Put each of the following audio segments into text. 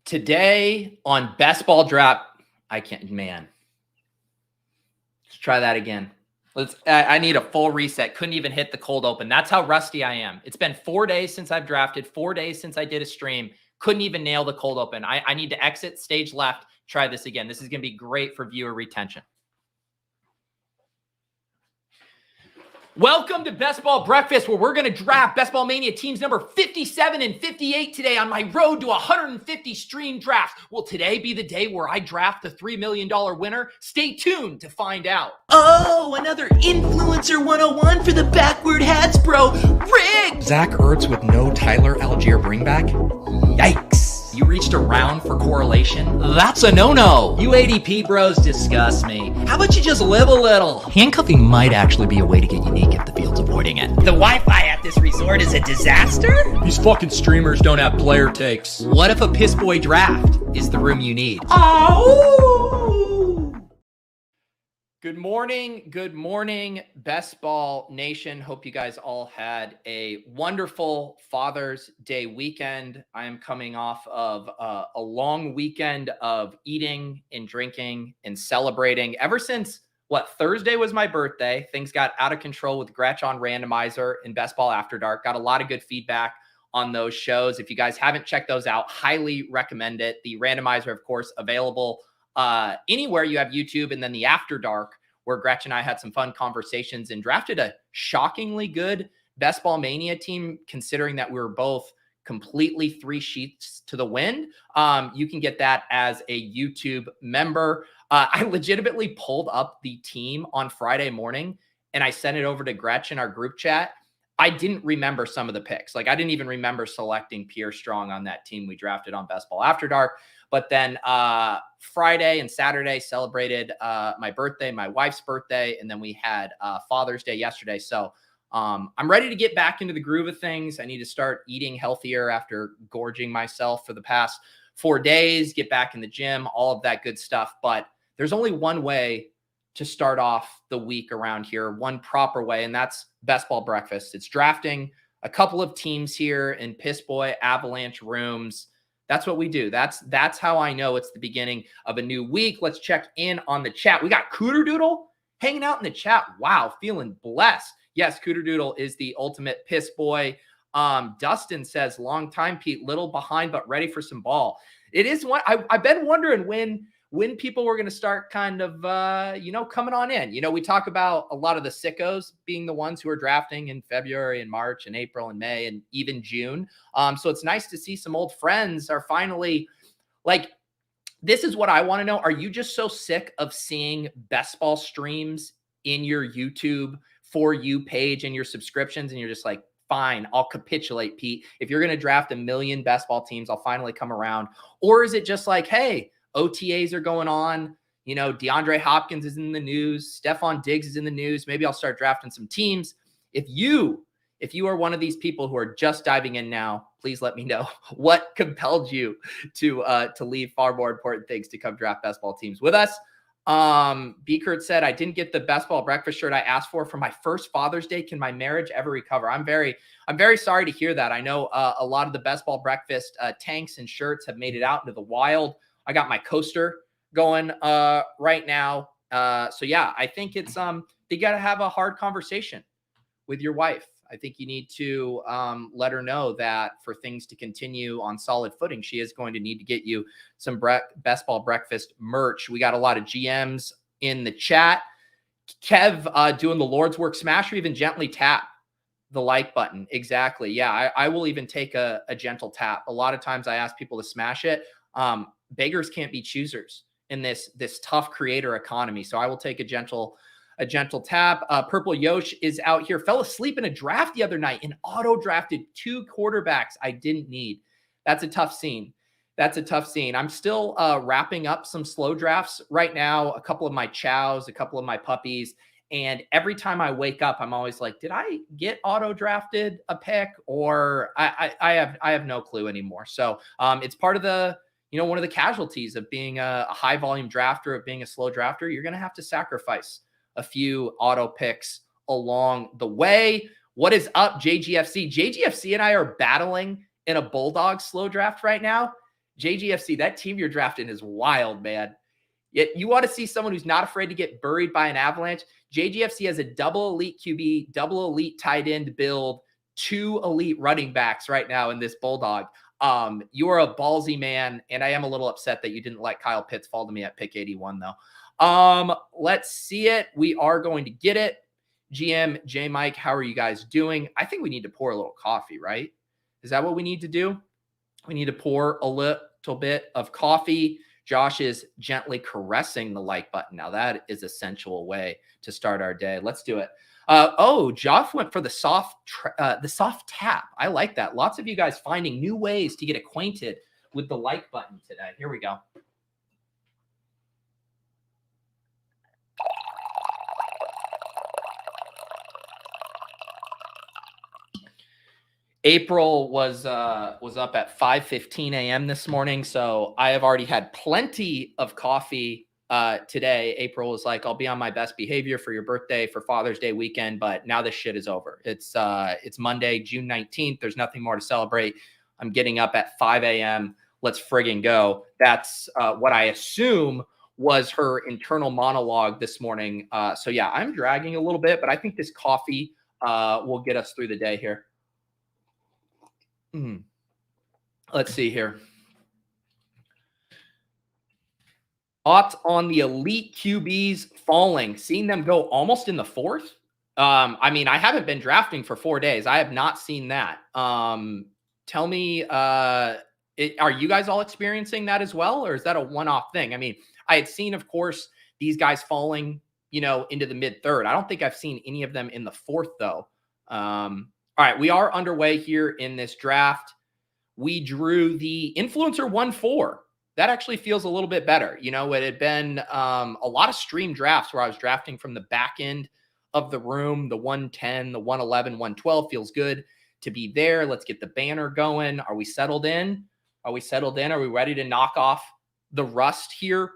Today on Best Ball Draft, let's try that again. I need a full reset. Couldn't even hit the cold open. That's how rusty I am. It's been 4 days since I've drafted, 4 days since I did a stream. Couldn't even nail the cold open. I need to exit stage left, try this again. This is going to be great for viewer retention. Welcome to Best Ball Breakfast, where we're going to draft Best Ball Mania teams number 57 and 58 today on my road to 150 stream drafts. Will today be the day where I draft the $3 million winner? Stay tuned to find out. Oh, another Influencer 101 for the backward hats, bro. Rigged! Zach Ertz with no Tyler Algier bringback? Yikes. You reached around for correlation? That's a no-no. You ADP bros disgust me. How about you just live a little? Handcuffing might actually be a way to get unique if the field's avoiding it. The Wi-Fi at this resort is a disaster? These fucking streamers don't have player takes. What if a piss boy draft is the room you need? Oh! Good morning, Best Ball Nation. Hope you guys all had a wonderful Father's Day weekend. I am coming off of a long weekend of eating and drinking and celebrating. Ever since, Thursday was my birthday. Things got out of control with Gretch on Randomizer and Best Ball After Dark. Got a lot of good feedback on those shows. If you guys haven't checked those out, highly recommend it. The Randomizer, of course, available anywhere you have YouTube, and then the After Dark, where Gretch and I had some fun conversations and drafted a shockingly good Best Ball Mania team, considering that we were both completely 3 sheets to the wind. You can get that as a YouTube member. I legitimately pulled up the team on Friday morning and I sent it over to Gretch in our group chat. I didn't remember some of the picks. I didn't even remember selecting Pierre Strong on that team we drafted on Best Ball After Dark. But then Friday and Saturday celebrated my birthday, my wife's birthday, and then we had Father's Day yesterday. So I'm ready to get back into the groove of things. I need to start eating healthier after gorging myself for the past 4 days, get back in the gym, all of that good stuff. But there's only one way to start off the week around here, one proper way, and that's Best Ball Breakfast. It's drafting a couple of teams here in Piss Boy Avalanche rooms. That's what we do. That's how I know it's the beginning of a new week. Let's check in on the chat. We got Cooter Doodle hanging out in the chat. Wow, feeling blessed. Yes, Cooter Doodle is the ultimate piss boy. Dustin says, long time, Pete, little behind, but ready for some ball. It is one. I've been wondering when people were going to start kind of, coming on in. We talk about a lot of the sickos being the ones who are drafting in February and March and April and May and even June. So it's nice to see some old friends are finally this is what I want to know. Are you just so sick of seeing Best Ball streams in your YouTube For You page and your subscriptions? And you're just like, fine, I'll capitulate, Pete. If you're going to draft 1 million Best Ball teams, I'll finally come around. Or is it just like, hey, OTAs are going on. DeAndre Hopkins is in the news. Stephon Diggs is in the news. Maybe I'll start drafting some teams. If you are one of these people who are just diving in now, please let me know what compelled you to leave far more important things to come draft Best Ball teams with us. B. Kurt said, I didn't get the Best Ball Breakfast shirt I asked for my first Father's Day. Can my marriage ever recover? I'm very sorry to hear that. I know a lot of the Best Ball Breakfast tanks and shirts have made it out into the wild. I got my coaster going right now. So yeah, I think it's you got to have a hard conversation with your wife. I think you need to let her know that for things to continue on solid footing, she is going to need to get you some Best Ball Breakfast merch. We got a lot of GMs in the chat. Kev doing the Lord's work, smash or even gently tap the like button. Exactly. Yeah, I will even take a gentle tap. A lot of times I ask people to smash it. Beggars can't be choosers in this tough creator economy. So I will take a gentle tap. Purple Yosh is out here. Fell asleep in a draft the other night and auto drafted 2 quarterbacks I didn't need. That's a tough scene. I'm still wrapping up some slow drafts right now. A couple of my chows, a couple of my puppies. And every time I wake up, I'm always like, did I get auto drafted a pick? Or I have no clue anymore. So it's part of the, one of the casualties of being a high volume drafter, of being a slow drafter. You're going to have to sacrifice a few auto picks along the way. What is up, JGFC? JGFC and I are battling in a Bulldog slow draft right now. JGFC, that team you're drafting is wild, man. Yet you want to see someone who's not afraid to get buried by an avalanche. JGFC has a double elite QB, double elite tight end build, 2 elite running backs right now in this Bulldog. You are a ballsy man, and I am a little upset that you didn't let Kyle Pitts fall to me at pick 81, though. Let's see it. We are going to get it. GM, J Mike, how are you guys doing? I think we need to pour a little coffee, right? Is that what we need to do? We need to pour a little bit of coffee. Josh is gently caressing the like button. Now that is a sensual way to start our day. Let's do it. Joff went for the soft tap. I like that. Lots of you guys finding new ways to get acquainted with the like button today. Here we go. April was up at 5:15 a.m. this morning, so I have already had plenty of coffee today. April was like, "I'll be on my best behavior for your birthday, for Father's Day weekend," but now this shit is over. It's Monday, June 19th. There's nothing more to celebrate. I'm getting up at 5 a.m. Let's friggin' go. That's what I assume was her internal monologue this morning. So yeah, I'm dragging a little bit, but I think this coffee will get us through the day here. Let's see here. Thoughts on the elite QBs falling, seeing them go almost in the 4th? I mean, I haven't been drafting for 4 days. I have not seen that. Tell me, are you guys all experiencing that as well? Or is that a one-off thing? I mean, I had seen, of course, these guys falling, into the mid-3rd. I don't think I've seen any of them in the 4th, though. All right, we are underway here in this draft. We drew the Influencer 1-4. That actually feels a little bit better. It had been a lot of stream drafts where I was drafting from the back end of the room. The 110, the 111, 112 feels good to be there. Let's get the banner going. Are we settled in? Are we ready to knock off the rust here?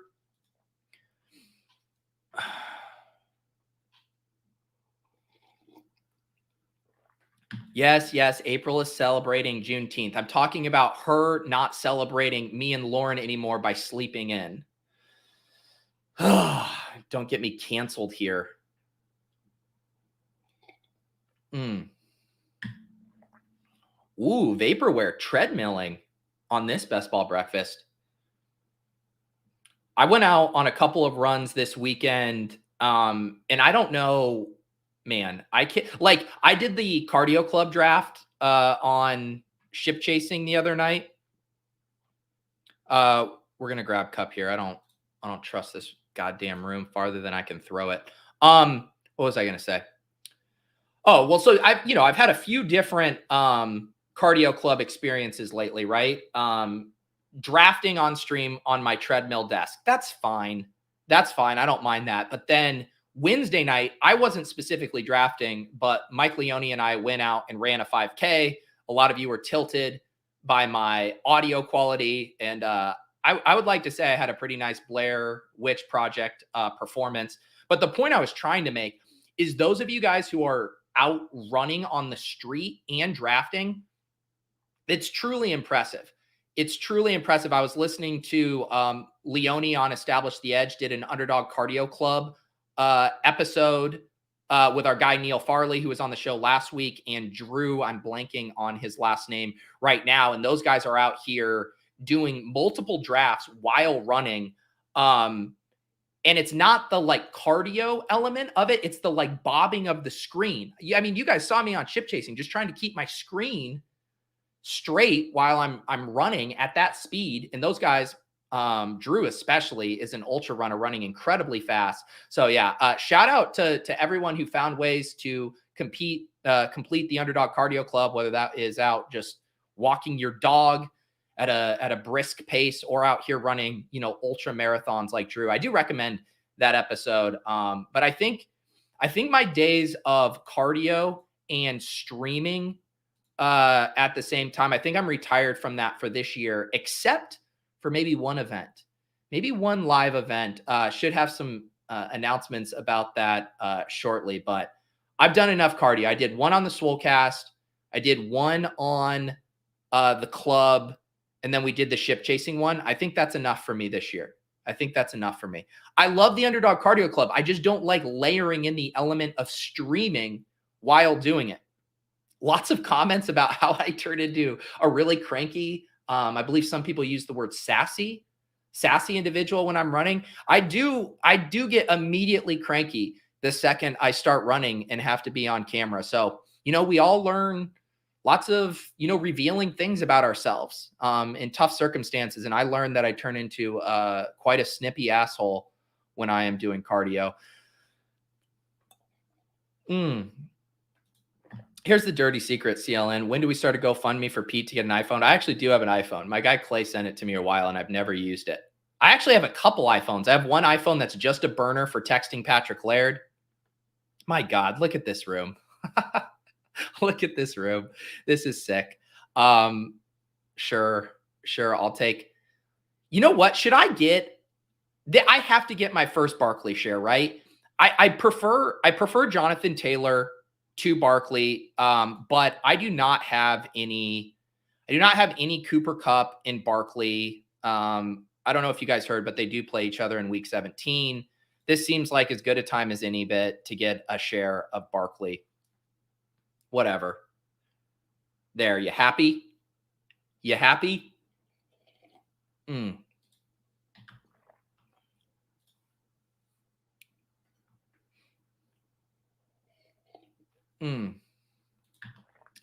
Yes. April is celebrating Juneteenth. I'm talking about her not celebrating me and Lauren anymore by sleeping in. Don't get me canceled here. Ooh, vaporware treadmilling on this best ball breakfast. I went out on a couple of runs this weekend, and I don't know. Man, I can't, I did the cardio club draft on ship chasing the other night. We're going to grab cup here. I don't trust this goddamn room farther than I can throw it. What was I going to say? Oh, well, so I've had a few different cardio club experiences lately, right? Drafting on stream on my treadmill desk. That's fine. I don't mind that. But then Wednesday night, I wasn't specifically drafting, but Mike Leone and I went out and ran a 5K. A lot of you were tilted by my audio quality. And I would like to say I had a pretty nice Blair Witch Project performance. But the point I was trying to make is those of you guys who are out running on the street and drafting, it's truly impressive. I was listening to Leone on Establish the Edge, did an Underdog Cardio Club episode with our guy Neil Farley, who was on the show last week, and Drew, I'm blanking on his last name right now. And those guys are out here doing multiple drafts while running. And it's not the cardio element of it. It's the bobbing of the screen. I mean, you guys saw me on ship chasing, just trying to keep my screen straight while I'm running at that speed. And those guys, Drew especially, is an ultra runner running incredibly fast. So yeah, shout out to everyone who found ways to complete the Underdog Cardio Club, whether that is out just walking your dog at a brisk pace or out here running, ultra marathons like Drew. I do recommend that episode. But I think my days of cardio and streaming at the same time, I think I'm retired from that for this year, except for maybe one event, maybe one live event. Should have some announcements about that shortly, but I've done enough cardio. I did one on the Swolecast. I did one on the club. and then we did the ship chasing one. I think that's enough for me this year. I think that's enough for me. I love the Underdog Cardio Club. I just don't like layering in the element of streaming while doing it. Lots of comments about how I turn into a really cranky, I believe some people use the word sassy individual when I'm running. I do get immediately cranky the second I start running and have to be on camera. So, we all learn lots of, revealing things about ourselves in tough circumstances. And I learned that I turn into quite a snippy asshole when I am doing cardio. Here's the dirty secret, CLN. When do we start a GoFundMe for Pete to get an iPhone? I actually do have an iPhone. My guy Clay sent it to me a while, and I've never used it. I actually have a couple iPhones. I have one iPhone that's just a burner for texting Patrick Laird. My God, look at this room. Look at this room. This is sick. Sure. I'll take. You know what? Should I get? I have to get my first Barkley share, right? I prefer Jonathan Taylor to Barkley, but I do not have any Cooper Kupp in Barkley. I don't know if you guys heard, but they do play each other in week 17. This seems like as good a time as any bit to get a share of Barkley. Whatever. There, you happy? You happy?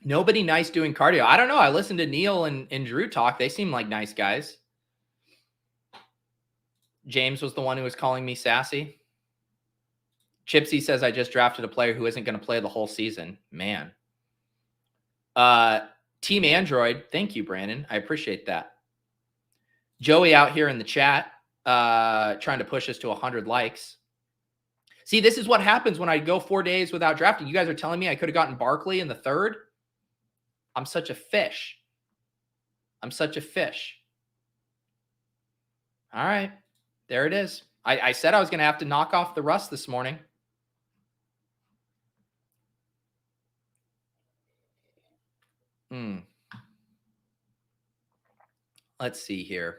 Nobody nice doing cardio. I don't know. I listened to Neil and Drew talk. They seem like nice guys. James was the one who was calling me sassy. Chipsy says, I just drafted a player who isn't going to play the whole season. Man. Team Android. Thank you, Brandon. I appreciate that. Joey out here in the chat trying to push us to 100 likes. See, this is what happens when I go 4 days without drafting. You guys are telling me I could have gotten Barkley in the third. I'm such a fish. I'm such a fish. All right. There it is. I said I was going to have to knock off the rust this morning. Let's see here.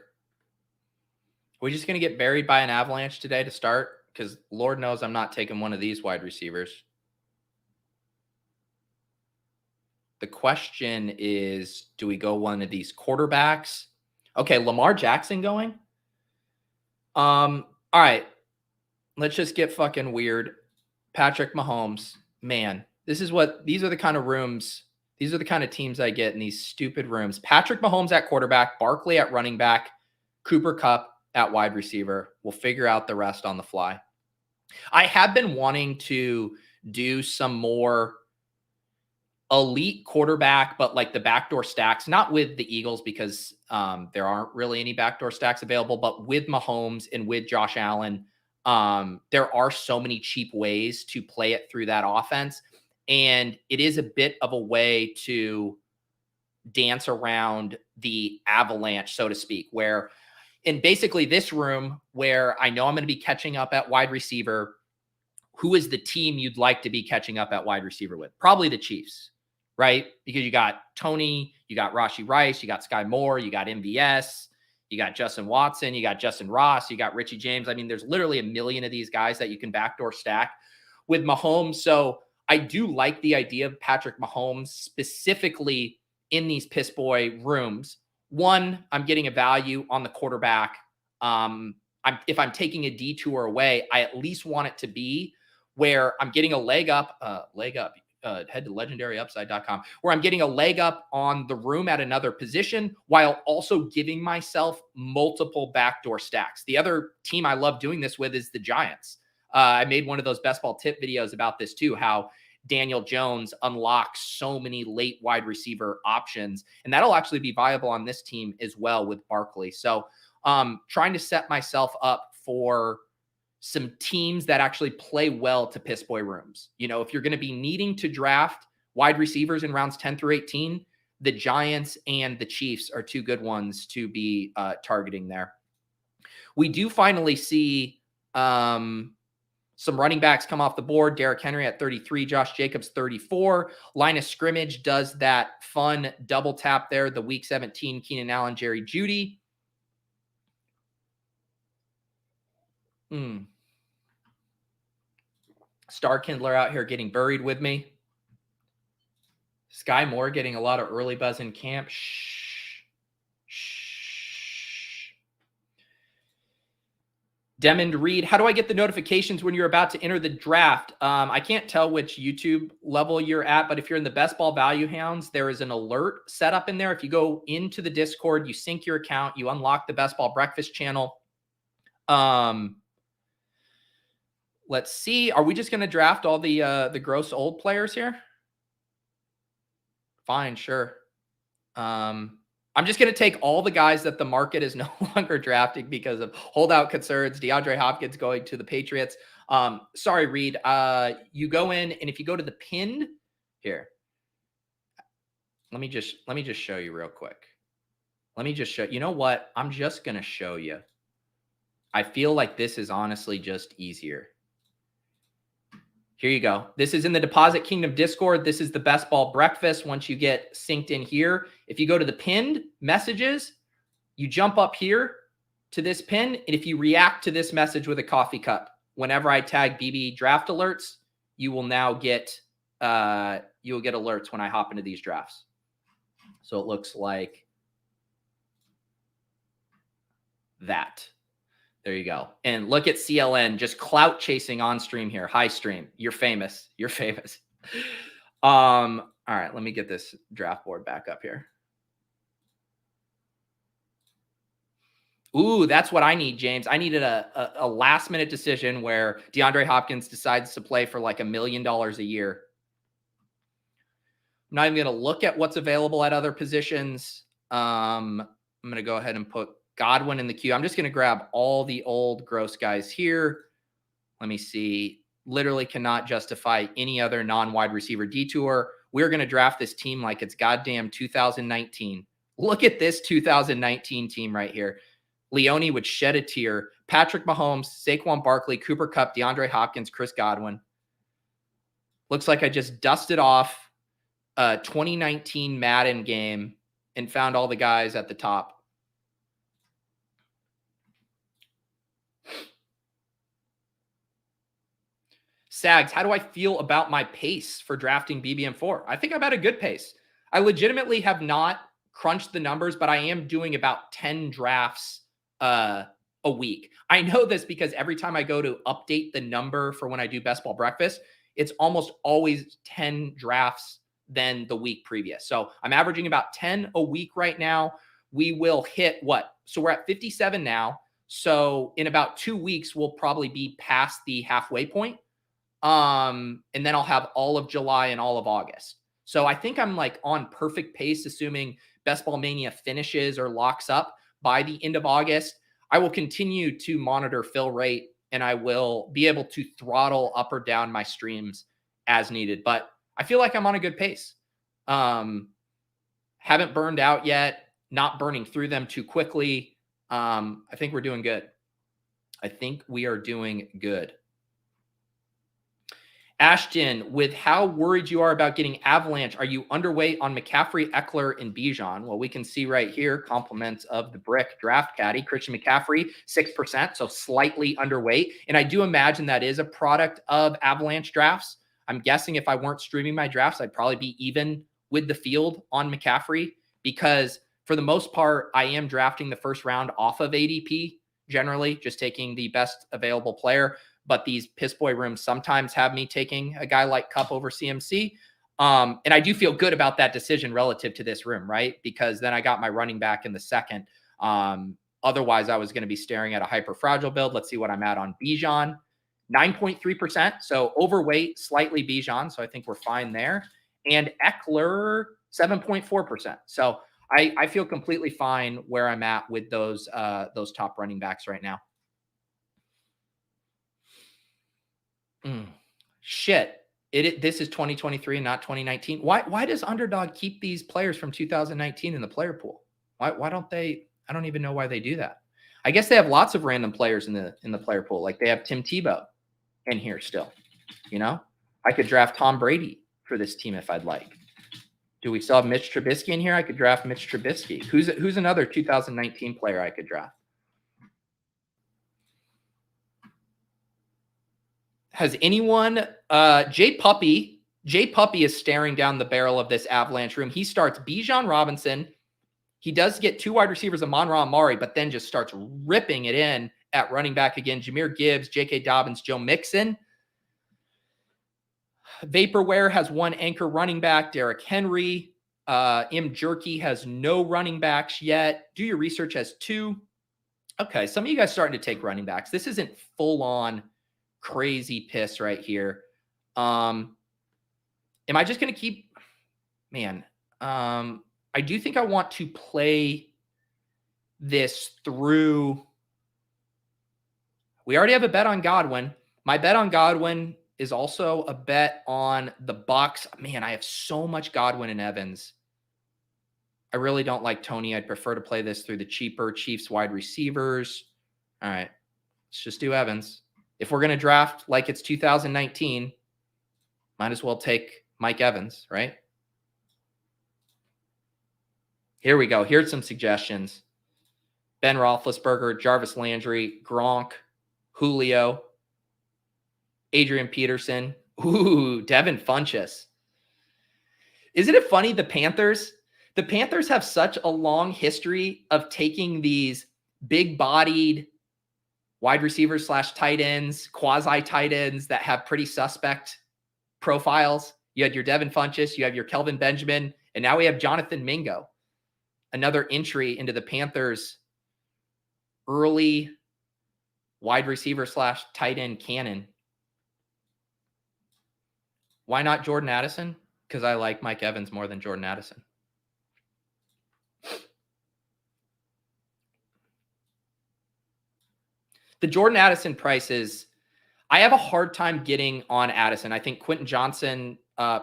Are we just going to get buried by an avalanche today to start? Because Lord knows I'm not taking one of these wide receivers. The question is, do we go one of these quarterbacks? Okay, Lamar Jackson going? All right. Let's just get fucking weird. Patrick Mahomes. Man, these are the kind of rooms, these are the kind of teams I get in these stupid rooms. Patrick Mahomes at quarterback, Barkley at running back, Cooper Kupp at wide receiver. We'll figure out the rest on the fly. I have been wanting to do some more elite quarterback, but like the backdoor stacks, not with the Eagles because there aren't really any backdoor stacks available, but with Mahomes and with Josh Allen, there are so many cheap ways to play it through that offense. And it is a bit of a way to dance around the avalanche, so to speak, where in basically this room where I know I'm going to be catching up at wide receiver, who is the team you'd like to be catching up at wide receiver with? Probably the Chiefs, right? Because you got Tony, you got Rashee Rice, you got Sky Moore, you got MVS, you got Justin Watson, you got Justin Ross, you got Richie James. I mean, there's literally a million of these guys that you can backdoor stack with Mahomes. So I do like the idea of Patrick Mahomes specifically in these piss boy rooms. One, I'm getting a value on the quarterback. If I'm taking a detour away, I at least want it to be where I'm getting a leg up, head to legendaryupside.com, where I'm getting a leg up on the room at another position while also giving myself multiple backdoor stacks. The other team I love doing this with is the Giants. I made one of those best ball tip videos about this too, how Daniel Jones unlocks so many late wide receiver options, and that'll actually be viable on this team as well with Barkley. So trying to set myself up for some teams that actually play well to piss boy rooms. You know, if you're going to be needing to draft wide receivers in rounds 10 through 18, the Giants and the Chiefs are two good ones to be targeting there. We do finally see Some running backs come off the board. Derrick Henry at 33, Josh Jacobs 34. Line of scrimmage does that fun double tap there. The week 17, Keenan Allen, Jerry Jeudy. Star Kindler out here getting buried with me. Sky Moore getting a lot of early buzz in camp. Shh. Demond Reed, how do I get the notifications when you're about to enter the draft? I can't tell which YouTube level you're at, but if you're in the Best Ball Value Hounds, there is an alert set up in there. If you go into the Discord, you sync your account, you unlock the Best Ball Breakfast channel. Let's see. Are we just going to draft all the gross old players here? Fine, sure. I'm just going to take all the guys that the market is no longer drafting because of holdout concerns. DeAndre Hopkins going to the Patriots. Sorry, Reed. You go in, and if you go to the pinned here, let me just show you real quick. Let me just show. You know what? I'm just going to show you. I feel like this is honestly just easier. Here you go. This is in the Deposit Kingdom Discord. This is the Best Ball Breakfast. Once you get synced in here, if you go to the pinned messages, you jump up here to this pin. And if you react to this message with a coffee cup, whenever I tag BB draft alerts, you will now get, you'll get alerts when I hop into these drafts. So it looks like that. There you go. And look at CLN just clout chasing on stream here. Hi stream. You're famous. You're famous. All right, let me get this draft board back up here. Ooh, that's what I need, James. I needed a last minute decision where DeAndre Hopkins decides to play for like $1 million a year. I'm not even going to look at what's available at other positions. I'm going to go ahead and put Godwin in the queue. I'm just going to grab all the old gross guys here. Let me see. Literally cannot justify any other non-wide receiver detour. We're going to draft this team like it's goddamn 2019. Look at this 2019 team right here. Leone would shed a tear. Patrick Mahomes, Saquon Barkley, Cooper Kupp, DeAndre Hopkins, Chris Godwin. Looks like I just dusted off a 2019 Madden game and found all the guys at the top. Sags, how do I feel about my pace for drafting BBM4? I think I'm at a good pace. I legitimately have not crunched the numbers, but I am doing about 10 drafts a week. I know this because every time I go to update the number for when I do Best Ball Breakfast, it's almost always 10 drafts than the week previous. So I'm averaging about 10 a week right now. We will hit what? So we're at 57 now. So in about 2 weeks, we'll probably be past the halfway point. And then I'll have all of July and all of August. So I think I'm like on perfect pace, assuming Best Ball Mania finishes or locks up by the end of August. I will continue to monitor fill rate, and I will be able to throttle up or down my streams as needed. But I feel like I'm on a good pace. Haven't burned out yet, not burning through them too quickly. I think we're doing good. I think we are doing good. Ashton, with how worried you are about getting Avalanche, are you underweight on McCaffrey, Eckler, and Bijan? Well, we can see right here, compliments of the Brick Draft Caddy, Christian McCaffrey, 6%, so slightly underweight. And I do imagine that is a product of Avalanche drafts. I'm guessing if I weren't streaming my drafts, I'd probably be even with the field on McCaffrey because for the most part, I am drafting the first round off of ADP, generally, just taking the best available player. But these piss boy rooms sometimes have me taking a guy like Kupp over CMC. And I do feel good about that decision relative to this room, right? Because then I got my running back in the second. Otherwise, I was going to be staring at a hyper fragile build. Let's see what I'm at on Bijan. 9.3%. So overweight, slightly Bijan. So I think we're fine there. And Eckler, 7.4%. So I feel completely fine where I'm at with those top running backs right now. Shit. This is 2023 and not 2019. Why does Underdog keep these players from 2019 in the player pool? Why don't they? I don't even know why they do that. I guess they have lots of random players in the player pool. Like they have Tim Tebow in here still. You know, I could draft Tom Brady for this team if I'd like. Do we still have Mitch Trubisky in here? I could draft Mitch Trubisky. Who's another 2019 player I could draft? Has anyone Jay Puppy is staring down the barrel of this avalanche room. He starts Bijan Robinson. He does get 2 wide receivers, Amon-Ra Amari, but then just starts ripping it in at running back again. Jahmyr Gibbs, J.K. Dobbins, Joe Mixon. Vaporware has 1 anchor running back, Derrick Henry. M. Jerky has no running backs yet. Do Your Research has 2. Okay, some of you guys starting to take running backs. This isn't full-on crazy piss right here. Am I just going to keep... Man, I do think I want to play this through... We already have a bet on Godwin. My bet on Godwin is also a bet on the Bucs. Man, I have so much Godwin and Evans. I really don't like Tony. I'd prefer to play this through the cheaper Chiefs wide receivers. All right, let's just do Evans. If we're going to draft like it's 2019, might as well take Mike Evans, right? Here we go. Here's some suggestions. Ben Roethlisberger, Jarvis Landry, Gronk, Julio, Adrian Peterson. Ooh, Devin Funchess. Isn't it funny? The Panthers have such a long history of taking these big-bodied wide receivers / tight ends, quasi-tight ends that have pretty suspect profiles. You had your Devin Funchess, you have your Kelvin Benjamin, and now we have Jonathan Mingo. Another entry into the Panthers' early wide receiver / tight end canon. Why not Jordan Addison? Because I like Mike Evans more than Jordan Addison. The Jordan Addison prices, I have a hard time getting on Addison. I think Quentin Johnson,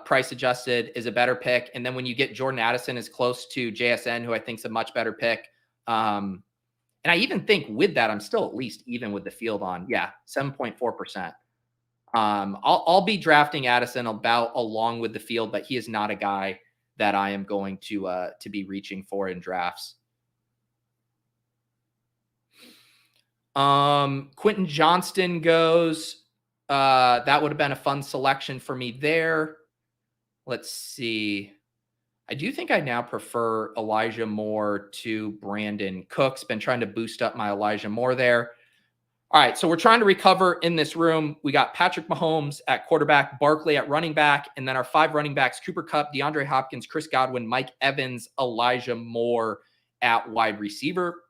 price adjusted, is a better pick. And then when you get Jordan Addison as close to JSN, who I think is a much better pick. And I even think with that, I'm still at least even with the field on. Yeah, 7.4%. I'll be drafting Addison about along with the field, but he is not a guy that I am going to be reaching for in drafts. Quentin Johnston goes. That would have been a fun selection for me there. Let's see. I do think I now prefer Elijah Moore to Brandon Cooks. Been trying to boost up my Elijah Moore there. All right, so we're trying to recover in this room. We got Patrick Mahomes at quarterback, Barkley at running back, and then our 5 running backs, Cooper Kupp, DeAndre Hopkins, Chris Godwin, Mike Evans, Elijah Moore at wide receiver.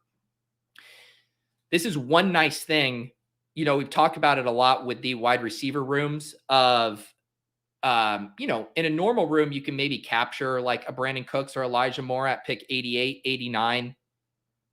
This is one nice thing. You know, we've talked about it a lot with the wide receiver rooms of, you know, in a normal room, you can maybe capture like a Brandon Cooks or Elijah Moore at pick 88, 89.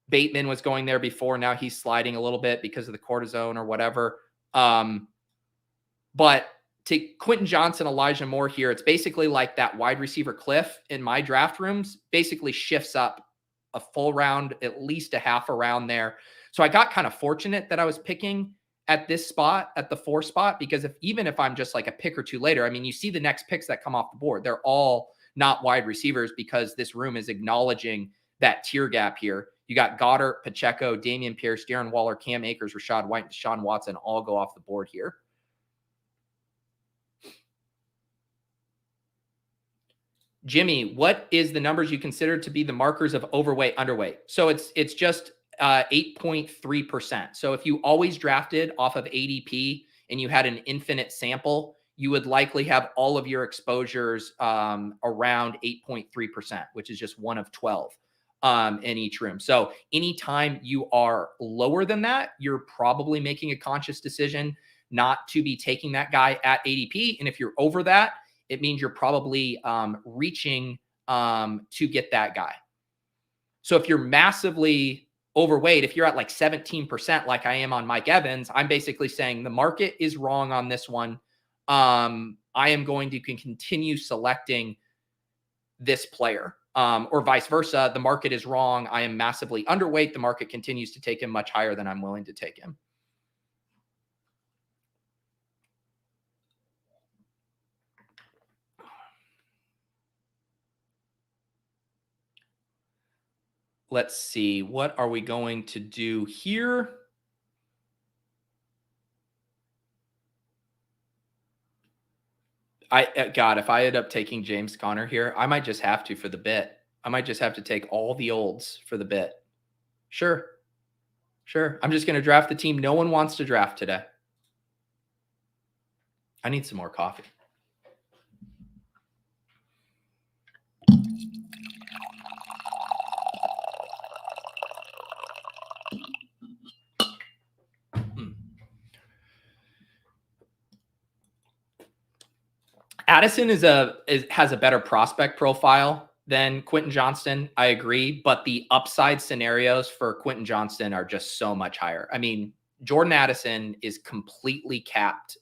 Bateman was going there before. Now he's sliding a little bit because of the cortisone or whatever. But to Quentin Johnson, Elijah Moore here, it's basically like that wide receiver cliff in my draft rooms basically shifts up a full round, at least a half a round there. So I got kind of fortunate that I was picking at this spot, at the 4 spot, because even if I'm just like a pick or 2 later, I mean, you see the next picks that come off the board, they're all not wide receivers because this room is acknowledging that tier gap here. You got Goddard, Pacheco, Damian Pierce, Darren Waller, Cam Akers, Rashad White, and Deshaun Watson all go off the board here. Jimmy, what is the numbers you consider to be the markers of overweight, underweight? So it's just 8.3%. So if you always drafted off of ADP and you had an infinite sample, you would likely have all of your exposures around 8.3%, which is just 1 of 12 in each room. So anytime you are lower than that, you're probably making a conscious decision not to be taking that guy at ADP. And if you're over that, it means you're probably reaching to get that guy. So if you're massively overweight, if you're at like 17%, like I am on Mike Evans, I'm basically saying the market is wrong on this one. I am going to continue selecting this player, or vice versa. The market is wrong. I am massively underweight. The market continues to take him much higher than I'm willing to take him. let's see. What are we going to do here? God, if I end up taking James Conner here, I might just have to for the bit. I might just have to take all the olds for the bit. Sure. I'm just going to draft the team no one wants to draft today. I need some more coffee. Addison has a better prospect profile than Quentin Johnston. I agree, but the upside scenarios for Quentin Johnston are just so much higher. I mean, Jordan Addison is completely capped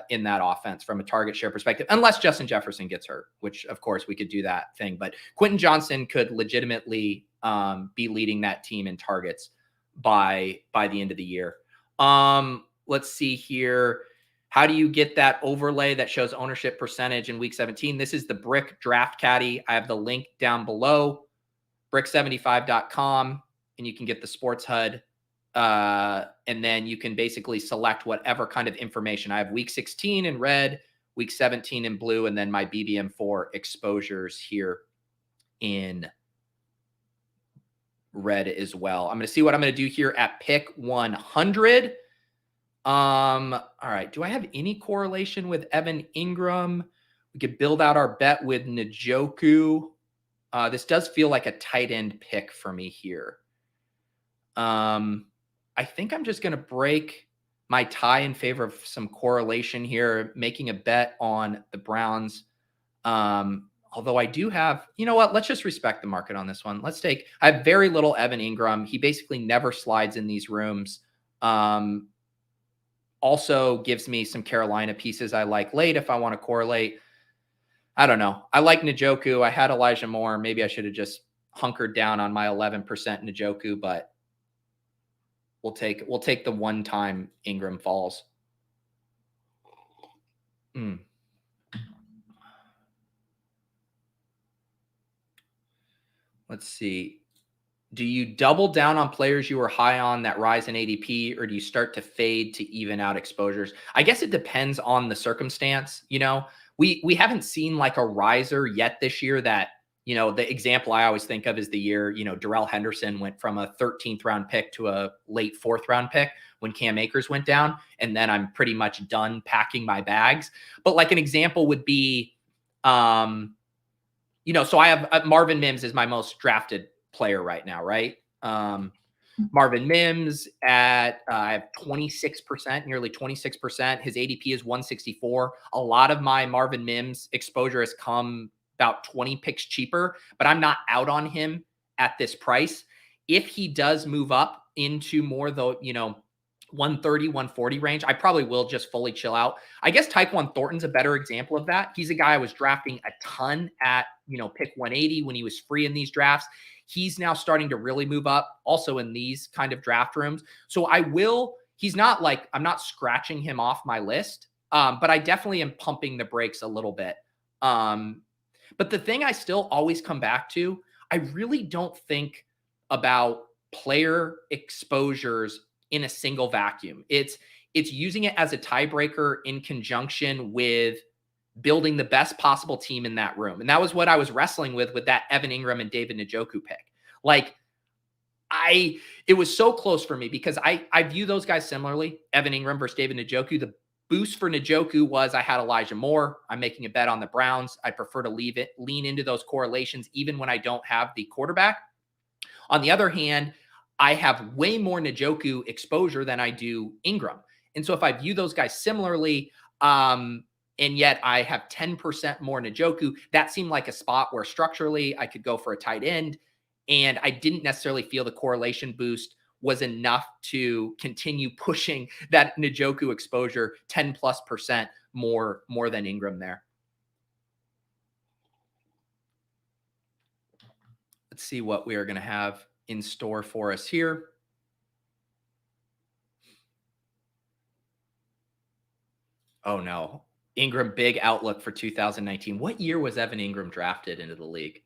in that offense from a target share perspective, unless Justin Jefferson gets hurt, which of course we could do that thing. But Quentin Johnston could legitimately be leading that team in targets by the end of the year. Let's see here. How do you get that overlay that shows ownership percentage in week 17? This is the Brick Draft Caddy. I have the link down below, brick75.com, and you can get the Sports HUD. And then you can basically select whatever kind of information. I have week 16 in red, week 17 in blue, and then my BBM4 exposures here in red as well. I'm going to see what I'm going to do here at pick 100. All right. Do I have any correlation with Evan Ingram? We could build out our bet with Njoku. This does feel like a tight end pick for me here. I think I'm just going to break my tie in favor of some correlation here, making a bet on the Browns. Although I do have, you know what? Let's just respect the market on this one. I have very little Evan Ingram. He basically never slides in these rooms. Also gives me some Carolina pieces I like late if I want to correlate. I don't know. I like Njoku. I had Elijah Moore. Maybe I should have just hunkered down on my 11% Njoku, but we'll take the one-time Ingram falls. Let's see. Do you double down on players you were high on that rise in ADP, or do you start to fade to even out exposures? I guess it depends on the circumstance. You know, we haven't seen like a riser yet this year that, you know, the example I always think of is the year, you know, Darrell Henderson went from a 13th round pick to a late 4th round pick when Cam Akers went down. And then I'm pretty much done packing my bags. But like an example would be, you know, so I have Marvin Mims is my most drafted player right now, right? Marvin Mims at I have 26%, nearly 26%. His ADP is 164. A lot of my Marvin Mims exposure has come about 20 picks cheaper, but I'm not out on him at this price. If he does move up into more the, you know, 130, 140 range, I probably will just fully chill out. I guess Tyquan Thornton's a better example of that. He's a guy I was drafting a ton at, you know, pick 180 when he was free in these drafts. He's now starting to really move up also in these kind of draft rooms. So he's not like, I'm not scratching him off my list, but I definitely am pumping the brakes a little bit. But the thing I still always come back to, I really don't think about player exposures in a single vacuum. It's using it as a tiebreaker in conjunction with building the best possible team in that room. And that was what I was wrestling with that Evan Ingram and David Njoku pick. Like it was so close for me because I view those guys similarly, Evan Ingram versus David Njoku. The boost for Njoku was I had Elijah Moore. I'm making a bet on the Browns. I prefer to lean into those correlations, even when I don't have the quarterback. On the other hand, I have way more Njoku exposure than I do Ingram. And so if I view those guys similarly, and yet I have 10% more Njoku, that seemed like a spot where structurally I could go for a tight end. And I didn't necessarily feel the correlation boost was enough to continue pushing that Njoku exposure 10+% more than Ingram there. Let's see what we are going to have in store for us here. Oh no. Ingram, big outlook for 2019. What year was Evan Ingram drafted into the league?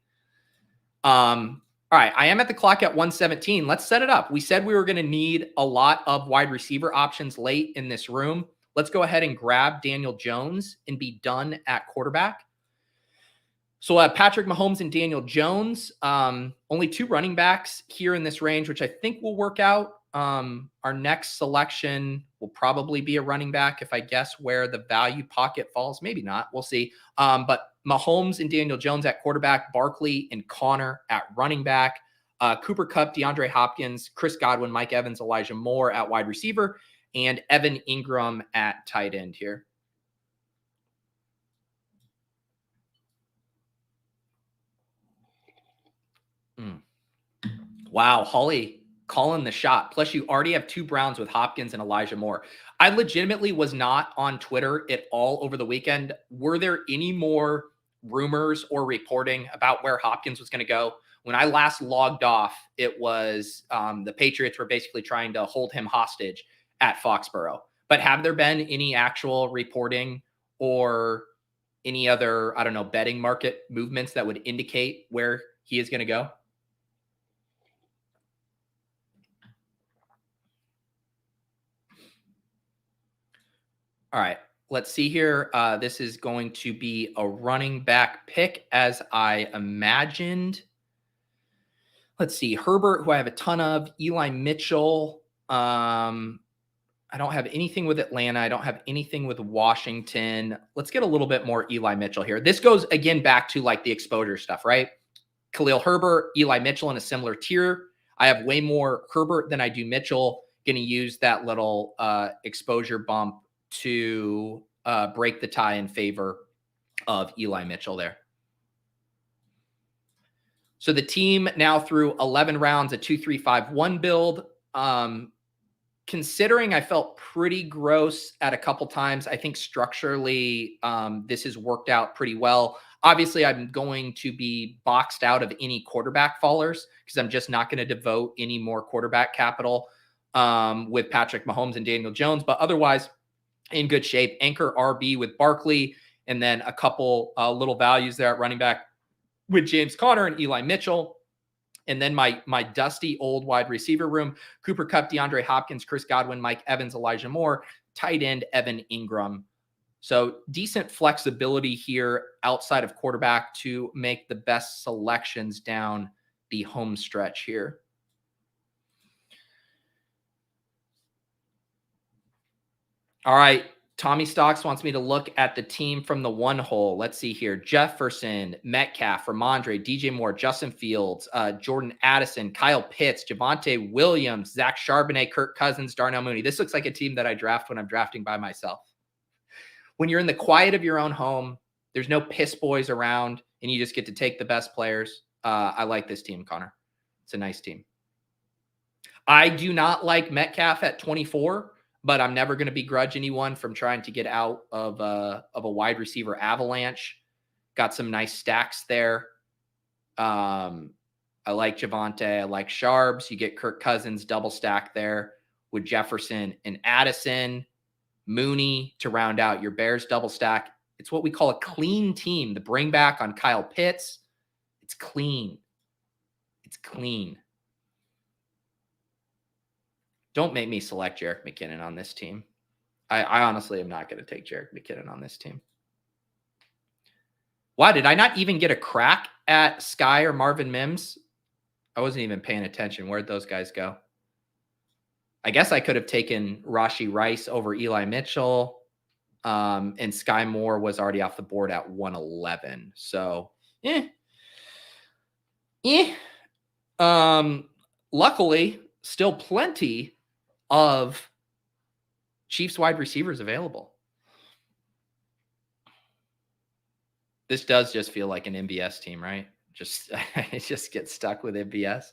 All right, I am at the clock at 117. Let's set it up. We said we were going to need a lot of wide receiver options late in this room. Let's go ahead and grab Daniel Jones and be done at quarterback. So we'll have Patrick Mahomes and Daniel Jones. Only 2 running backs here in this range, which I think will work out. Our next selection will probably be a running back if I guess where the value pocket falls. Maybe not. We'll see. But Mahomes and Daniel Jones at quarterback, Barkley and Connor at running back, Cooper Kupp, DeAndre Hopkins, Chris Godwin, Mike Evans, Elijah Moore at wide receiver, and Evan Ingram at tight end here. Wow, Holly calling the shot. Plus, you already have 2 Browns with Hopkins and Elijah Moore. I legitimately was not on Twitter at all over the weekend. Were there any more rumors or reporting about where Hopkins was going to go? When I last logged off, it was the Patriots were basically trying to hold him hostage at Foxborough. But have there been any actual reporting or any other, I don't know, betting market movements that would indicate where he is going to go? All right, let's see here. This is going to be a running back pick as I imagined. Let's see. Herbert, who I have a ton of. Eli Mitchell. I don't have anything with Atlanta. I don't have anything with Washington. Let's get a little bit more Eli Mitchell here. This goes, again, back to like the exposure stuff, right? Khalil Herbert, Eli Mitchell in a similar tier. I have way more Herbert than I do Mitchell. Going to use that little exposure bump to break the tie in favor of Eli Mitchell there. So the team now through 11 rounds, a 2-3-5-1 build. Considering I felt pretty gross at a couple times, I think structurally this has worked out pretty well. Obviously, I'm going to be boxed out of any quarterback fallers because I'm just not going to devote any more quarterback capital with Patrick Mahomes and Daniel Jones. But otherwise, in good shape. Anchor RB with Barkley, and then a couple little values there at running back with James Conner and Eli Mitchell. And then my dusty old wide receiver room, Cooper Kupp, DeAndre Hopkins, Chris Godwin, Mike Evans, Elijah Moore, tight end Evan Ingram. So decent flexibility here outside of quarterback to make the best selections down the home stretch here. All right. Tommy Stocks wants me to look at the team from the one hole. Let's see here. Jefferson, Metcalf, Ramondre, DJ Moore, Justin Fields, Jordan Addison, Kyle Pitts, Javonte Williams, Zach Charbonnet, Kirk Cousins, Darnell Mooney. This looks like a team that I draft when I'm drafting by myself. When you're in the quiet of your own home, there's no piss boys around, and you just get to take the best players. I like this team, Connor. It's a nice team. I do not like Metcalf at 24. But I'm never going to begrudge anyone from trying to get out of a wide receiver avalanche. Got some nice stacks there. I like Javonte. I like Sharbs. You get Kirk Cousins double stack there with Jefferson and Addison. Mooney to round out your Bears double stack. It's what we call a clean team. The bring back on Kyle Pitts. It's clean. It's clean. Don't make me select Jerick McKinnon on this team. I honestly am not going to take Jerick McKinnon on this team. Why did I not even get a crack at Sky or Marvin Mims? I wasn't even paying attention. Where'd those guys go? I guess I could have taken Rashee Rice over Eli Mitchell. And Sky Moore was already off the board at 111. So, luckily, still plenty of Chiefs wide receivers available. This does just feel like an MBS team, right? Just get stuck with MBS.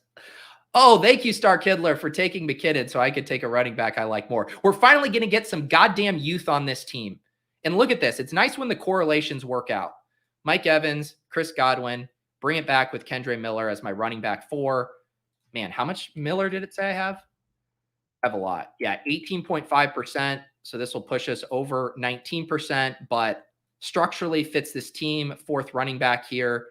Oh, thank you, Star Kidler, for taking McKinnon so I could take a running back I like more. We're finally going to get some goddamn youth on this team. And look at this. It's nice when the correlations work out. Mike Evans, Chris Godwin, bring it back with Kendre Miller as my running back 4. Man, how much Miller did it say I have? I have a lot. Yeah, 18.5%. So this will push us over 19%, but structurally fits this team. 4th running back here.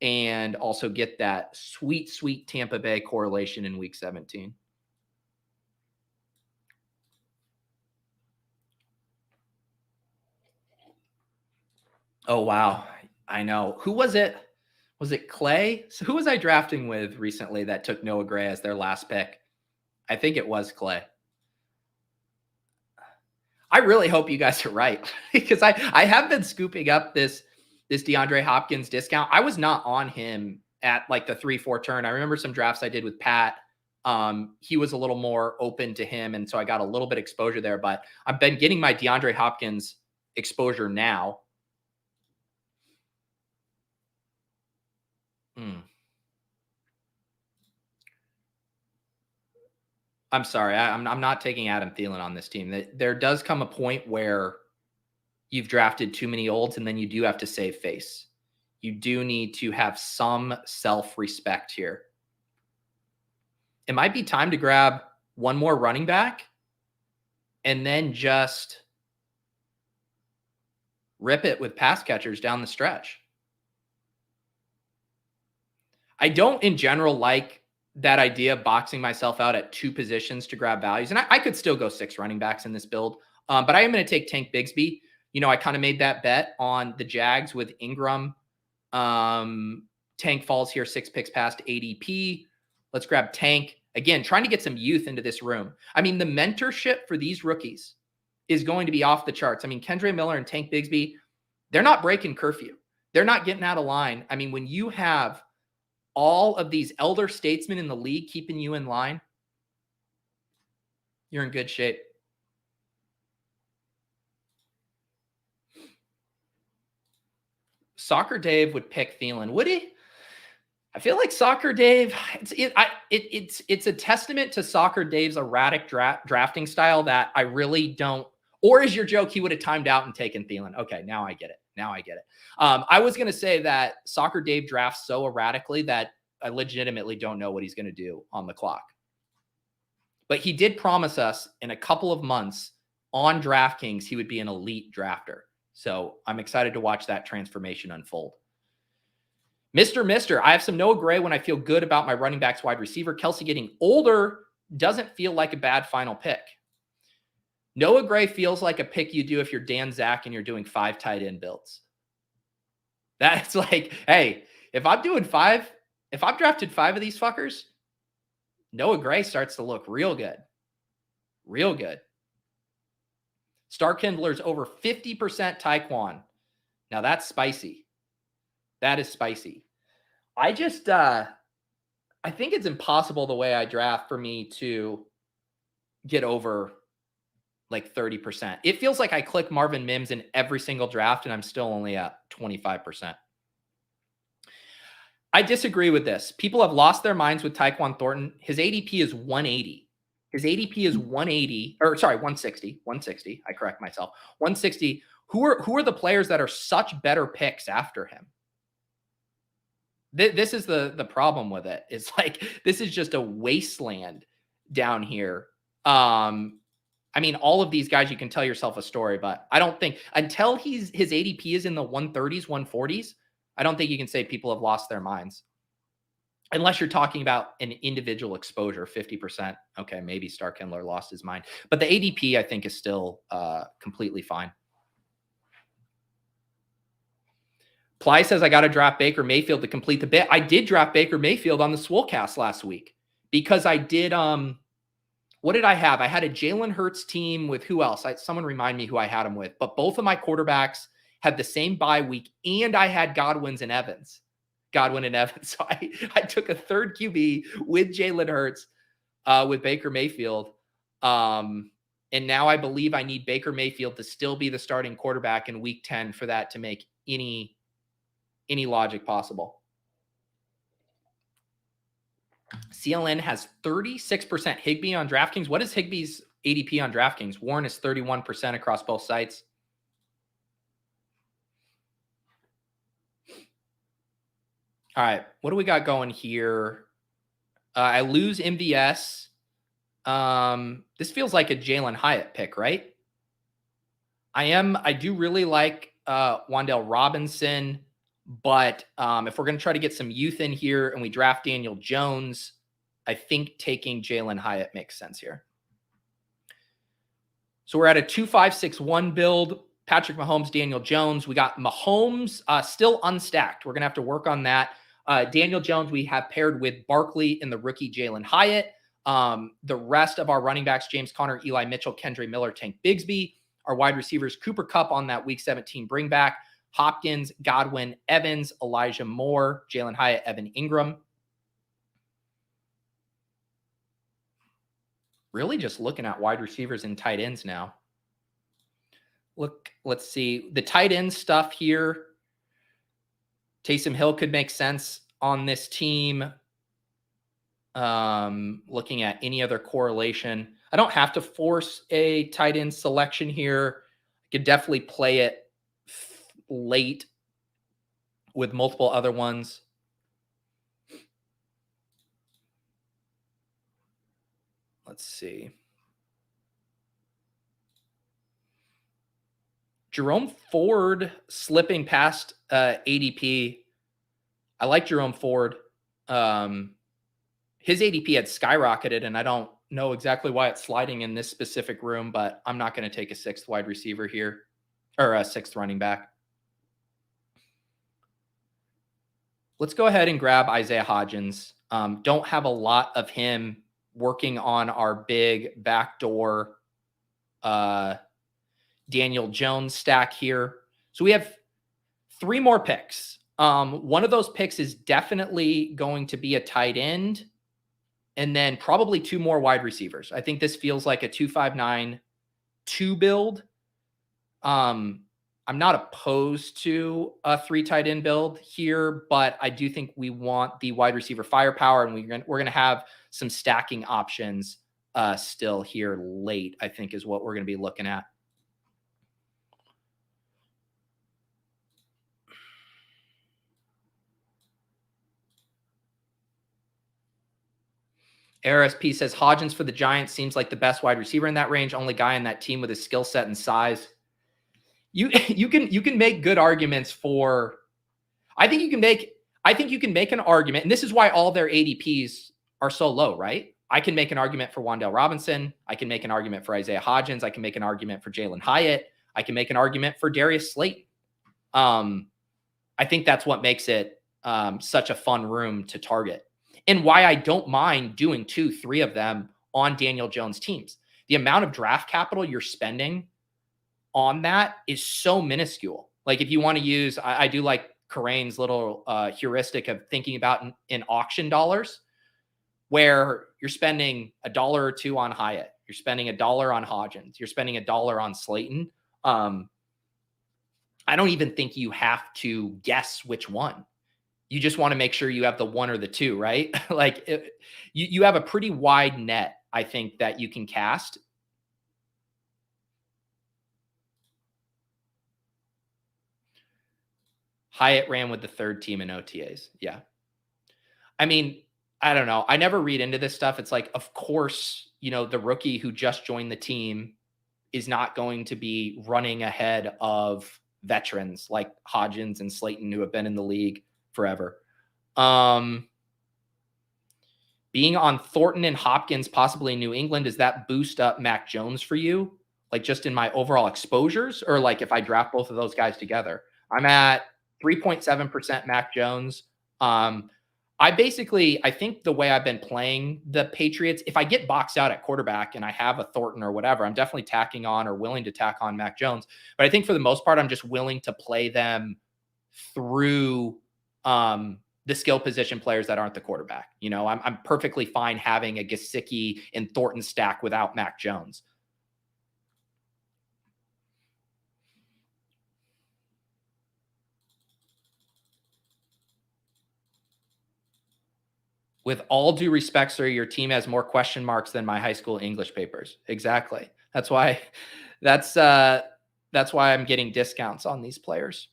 and also get that sweet, sweet Tampa Bay correlation in week 17. Oh, wow. I know. Who was it? Was it Clay? So who was I drafting with recently that took Noah Gray as their last pick? I think it was Clay. I really hope you guys are right because I have been scooping up this DeAndre Hopkins discount. I was not on him at like the 3-4 turn. I remember some drafts I did with Pat. He was a little more open to him, and so I got a little bit exposure there. But I've been getting my DeAndre Hopkins exposure now. I'm sorry. I'm not taking Adam Thielen on this team. There does come a point where you've drafted too many olds, and then you do have to save face. You do need to have some self-respect here. It might be time to grab one more running back and then just rip it with pass catchers down the stretch. I don't, in general, like that idea of boxing myself out at 2 positions to grab values. And I could still go 6 running backs in this build. But I am going to take Tank Bigsby. You know, I kind of made that bet on the Jags with Ingram. Tank falls here 6 picks past ADP. Let's grab Tank. Again, trying to get some youth into this room. I mean, the mentorship for these rookies is going to be off the charts. I mean, Kendre Miller and Tank Bigsby, they're not breaking curfew. They're not getting out of line. I mean, when you have all of these elder statesmen in the league keeping you in line, you're in good shape. Soccer Dave would pick Thielen. Would he? I feel like Soccer Dave, it's a testament to Soccer Dave's erratic drafting style that I really don't. Or is your joke he would have timed out and taken Thielen? Okay, now I get it. I was going to say that Soccer Dave drafts so erratically that I legitimately don't know what he's going to do on the clock. But he did promise us in a couple of months on DraftKings he would be an elite drafter. So I'm excited to watch that transformation unfold. Mr. I have some Noah Gray when I feel good about my running backs wide receiver. Kelsey getting older doesn't feel like a bad final pick. Noah Gray feels like a pick you do if you're Dan Zach and you're doing 5 tight end builds. That's like, hey, if I'm doing 5, if I've drafted 5 of these fuckers, Noah Gray starts to look real good. Real good. Star Kindler's over 50% Tyquan. Now that's spicy. That is spicy. I just, I think it's impossible the way I draft for me to get over like 30%. It feels like I click Marvin Mims in every single draft and I'm still only at 25%. I disagree with this. People have lost their minds with Tyquan Thornton. His ADP is 180. His ADP is 180, or sorry, 160. 160. I correct myself. 160. Who are the players that are such better picks after him? This is the problem with it. It's like, this is just a wasteland down here. I mean, all of these guys, you can tell yourself a story, but I don't think until his ADP is in the 130s, 140s, I don't think you can say people have lost their minds. Unless you're talking about an individual exposure, 50%. Okay, maybe Star Kindler lost his mind. But the ADP, I think, is still completely fine. Ply says, I got to draft Baker Mayfield to complete the bit. I did draft Baker Mayfield on the Swolecast last week because I did, what did I have? I had a Jalen Hurts team with who else? Someone remind me who I had him with. But both of my quarterbacks had the same bye week, and I had Godwin and Evans. So I took a third QB with Jalen Hurts, with Baker Mayfield. And now I believe I need Baker Mayfield to still be the starting quarterback in week 10 for that to make any logic possible. CLN has 36% Higbee on DraftKings. What is Higbee's ADP on DraftKings? Warren is 31% across both sites. All right, what do we got going here? I lose MVS. This feels like a Jalen Hyatt pick, right? I do really like Wan'Dale Robinson. But if we're going to try to get some youth in here and we draft Daniel Jones, I think taking Jalen Hyatt makes sense here. So we're at a 2-5-6-1 build. Patrick Mahomes, Daniel Jones. We got Mahomes still unstacked. We're going to have to work on that. Daniel Jones, we have paired with Barkley and the rookie Jalen Hyatt. The rest of our running backs, James Conner, Eli Mitchell, Kendre Miller, Tank Bigsby. Our wide receivers, Cooper Kupp on that Week 17 bring back. Hopkins, Godwin, Evans, Elijah Moore, Jalen Hyatt, Evan Ingram. Really just looking at wide receivers and tight ends now. Look, let's see. The tight end stuff here. Taysom Hill could make sense on this team. Looking at any other correlation. I don't have to force a tight end selection here. I could definitely play it late with multiple other ones. Let's see. Jerome Ford slipping past ADP. I like Jerome Ford. His ADP had skyrocketed, and I don't know exactly why it's sliding in this specific room, but I'm not going to take a 6th wide receiver here, or a 6th running back. Let's go ahead and grab Isaiah Hodgins. Don't have a lot of him working on our big backdoor Daniel Jones stack here. So we have 3 more picks. One of those picks is definitely going to be a tight end, and then probably 2 more wide receivers. I think this feels like a 2-5-9-2 build. I'm not opposed to a 3 tight end build here, but I do think we want the wide receiver firepower, and we're going to have some stacking options still here late, I think is what we're going to be looking at. RSP says Hodgins for the Giants seems like the best wide receiver in that range. Only guy in that team with his skill set and size. You can make good arguments for. I think you can make an argument, and this is why all their ADPs are so low, right? I can make an argument for Wan'Dale Robinson. I can make an argument for Isaiah Hodgins. I can make an argument for Jalen Hyatt. I can make an argument for Darius Slayton. I think that's what makes it such a fun room to target, and why I don't mind doing 2, 3 of them on Daniel Jones teams. The amount of draft capital you're spending on that is so minuscule. Like if you want to use, I do like Karane's little heuristic of thinking about in auction dollars, where you're spending $1 or $2 on Hyatt, you're spending $1 on Hodgins, you're spending $1 on Slayton. I don't even think you have to guess which one. You just want to make sure you have the 1 or the 2, right? Like you have a pretty wide net, I think, that you can cast. Hyatt ran with the 3rd team in OTAs. Yeah. I mean, I don't know. I never read into this stuff. It's like, of course, the rookie who just joined the team is not going to be running ahead of veterans like Hodgins and Slayton who have been in the league forever. Being on Thornton and Hopkins, possibly in New England, does that boost up Mac Jones for you? Like just in my overall exposures, or like if I draft both of those guys together? I'm at 3.7% Mac Jones. I think the way I've been playing the Patriots, if I get boxed out at quarterback and I have a Thornton or whatever, I'm definitely tacking on or willing to tack on Mac Jones. But I think for the most part, I'm just willing to play them through the skill position players that aren't the quarterback. I'm perfectly fine having a Gesicki and Thornton stack without Mac Jones. With all due respect, sir, your team has more question marks than my high school English papers. Exactly. That's why I'm getting discounts on these players.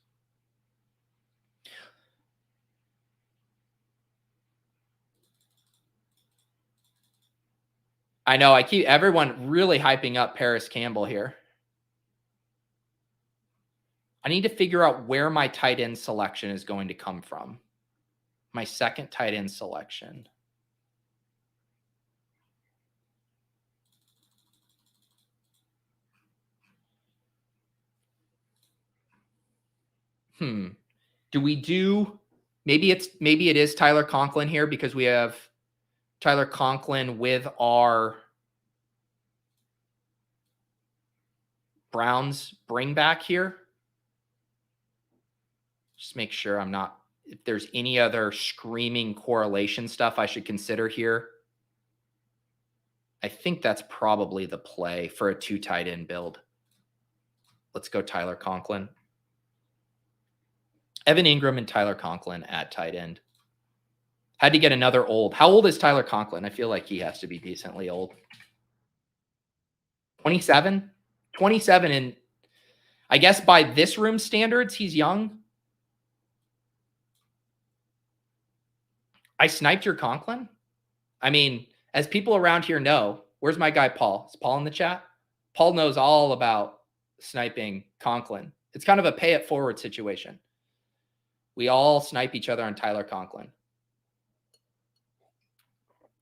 I know I keep everyone really hyping up Paris Campbell here. I need to figure out where my tight end selection is going to come from. My second tight end selection. Do we do, maybe it is Tyler Conklin here because we have Tyler Conklin with our Browns bring back here. Just make sure I'm not, if there's any other screaming correlation stuff I should consider here. I think that's probably the play for a 2 tight end build. Let's go Tyler Conklin. Evan Ingram and Tyler Conklin at tight end. Had to get another old. How old is Tyler Conklin? I feel like he has to be decently old. 27? 27, and I guess by this room standards, he's young. I sniped your Conklin? I mean, as people around here know, where's my guy Paul? Is Paul in the chat? Paul knows all about sniping Conklin. It's kind of a pay it forward situation. We all snipe each other on Tyler Conklin.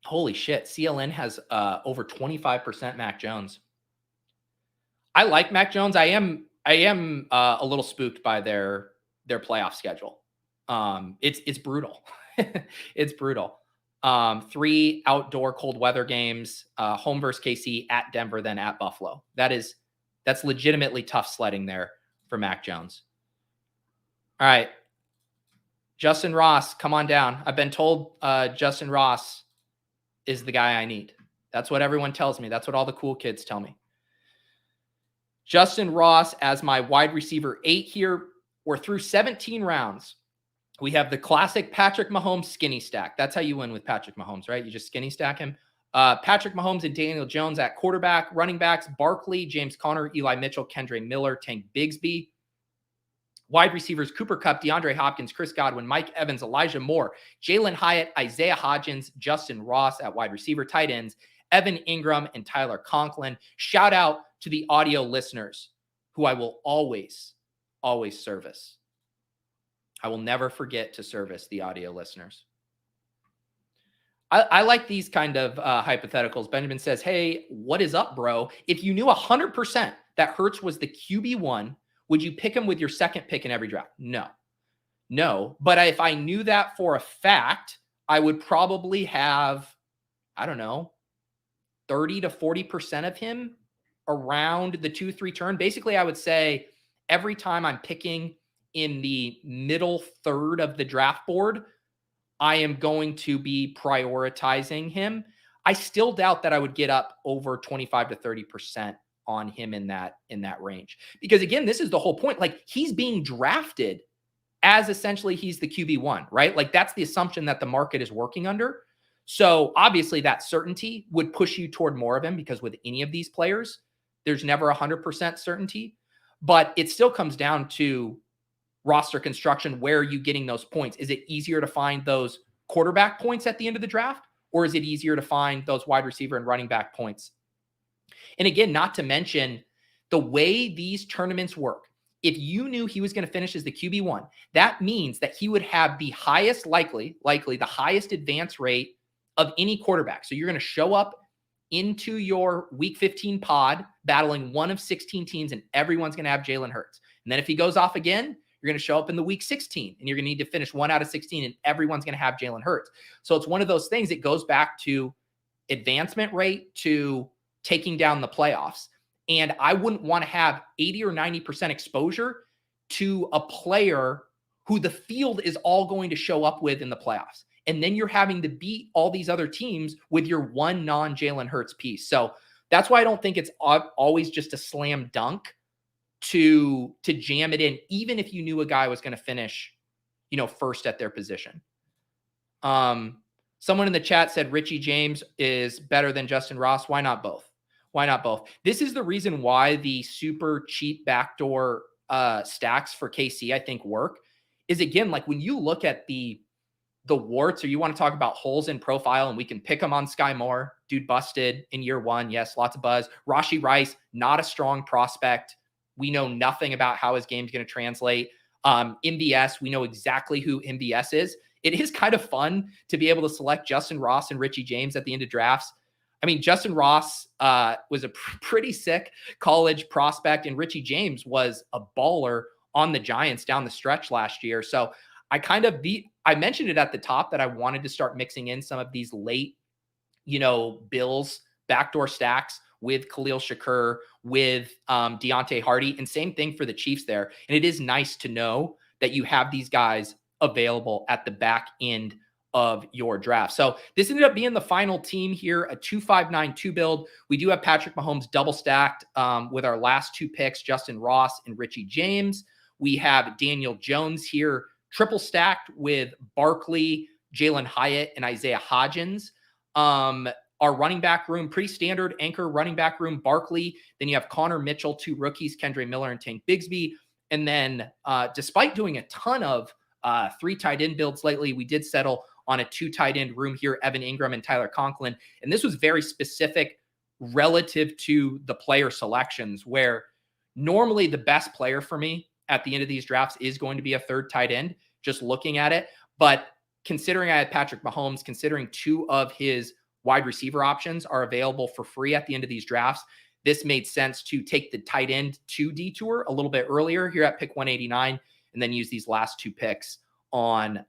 Holy shit. CLN has over 25% Mac Jones. I like Mac Jones. I am a little spooked by their playoff schedule. It's brutal. It's brutal. 3 outdoor cold weather games, home versus KC, at Denver, then at Buffalo. That's legitimately tough sledding there for Mac Jones. All right. Justin Ross, come on down. I've been told Justin Ross is the guy I need. That's what everyone tells me. That's what all the cool kids tell me. Justin Ross as my wide receiver 8 here. We're through 17 rounds. We have the classic Patrick Mahomes skinny stack. That's how you win with Patrick Mahomes, right? You just skinny stack him. Patrick Mahomes and Daniel Jones at quarterback. Running backs, Barkley, James Conner, Eli Mitchell, Kendre Miller, Tank Bigsby. Wide receivers, Cooper Kupp, DeAndre Hopkins, Chris Godwin, Mike Evans, Elijah Moore, Jalen Hyatt, Isaiah Hodgins, Justin Ross at wide receiver. Tight ends, Evan Ingram and Tyler Conklin. Shout out to the audio listeners who I will always service. I will never forget to service the audio listeners. I like these kind of hypotheticals. Benjamin says, hey, what is up, bro? If you knew 100% that Hurts was the QB1, would you pick him with your second pick in every draft? No. But if I knew that for a fact, I would probably have, I don't know, 30 to 40% of him around the 2-3 turn. Basically, I would say every time I'm picking in the middle third of the draft board, I am going to be prioritizing him. I still doubt that I would get up over 25 to 30% on him in that range. Because again, this is the whole point. Like, he's being drafted as essentially he's the QB1, right? Like, that's the assumption that the market is working under. So obviously that certainty would push you toward more of him, because with any of these players, there's never 100% certainty, but it still comes down to roster construction. Where are you getting those points? Is it easier to find those quarterback points at the end of the draft, or is it easier to find those wide receiver and running back points? And again, not to mention the way these tournaments work. If you knew he was going to finish as the QB1, that means that he would have the highest likely the highest advance rate of any quarterback. So you're going to show up into your week 15 pod battling one of 16 teams, and everyone's going to have Jalen Hurts. And then if he goes off again, you're going to show up in the week 16 and you're going to need to finish 1 out of 16, and everyone's going to have Jalen Hurts. So it's one of those things that goes back to advancement rate, to taking down the playoffs. And I wouldn't want to have 80 or 90% exposure to a player who the field is all going to show up with in the playoffs. And then you're having to beat all these other teams with your one non-Jalen Hurts piece. So that's why I don't think it's always just a slam dunk to jam it in, even if you knew a guy was going to finish, first at their position. Someone in the chat said Richie James is better than Justin Ross. Why not both? This is the reason why the super cheap backdoor stacks for KC, I think, work. Is, again, like, when you look at the warts, or you want to talk about holes in profile, and we can pick them on Sky Moore. Dude busted in year 1. Yes, lots of buzz. Rashee Rice, not a strong prospect. we know nothing about how his game's going to translate. MVS, we know exactly who MVS is. It is kind of fun to be able to select Justin Ross and Richie James at the end of drafts. I mean, Justin Ross was a pretty sick college prospect, and Richie James was a baller on the Giants down the stretch last year. So I mentioned it at the top that I wanted to start mixing in some of these late, Bills backdoor stacks with Khalil Shakur, with Deontay Hardy, and same thing for the Chiefs there. And it is nice to know that you have these guys available at the back end of your draft. So this ended up being the final team here, a 2-5-9-2 build. We do have Patrick Mahomes double stacked with our last 2 picks, Justin Ross and Richie James. We have Daniel Jones here, triple stacked with Barkley, Jalen Hyatt, and Isaiah Hodgins. Our running back room, pretty standard anchor running back room, Barkley. Then you have Connor Mitchell, 2 rookies, Kendre Miller and Tank Bigsby. And then despite doing a ton of 3 tight end builds lately, we did settle on a 2 tight end room here, Evan Ingram and Tyler Conklin. And this was very specific relative to the player selections, where normally the best player for me at the end of these drafts is going to be a 3rd tight end, just looking at it. But considering I had Patrick Mahomes, considering 2 of his wide receiver options are available for free at the end of these drafts, this made sense to take the tight end 2 detour a little bit earlier here at pick 189, and then use these last 2 picks on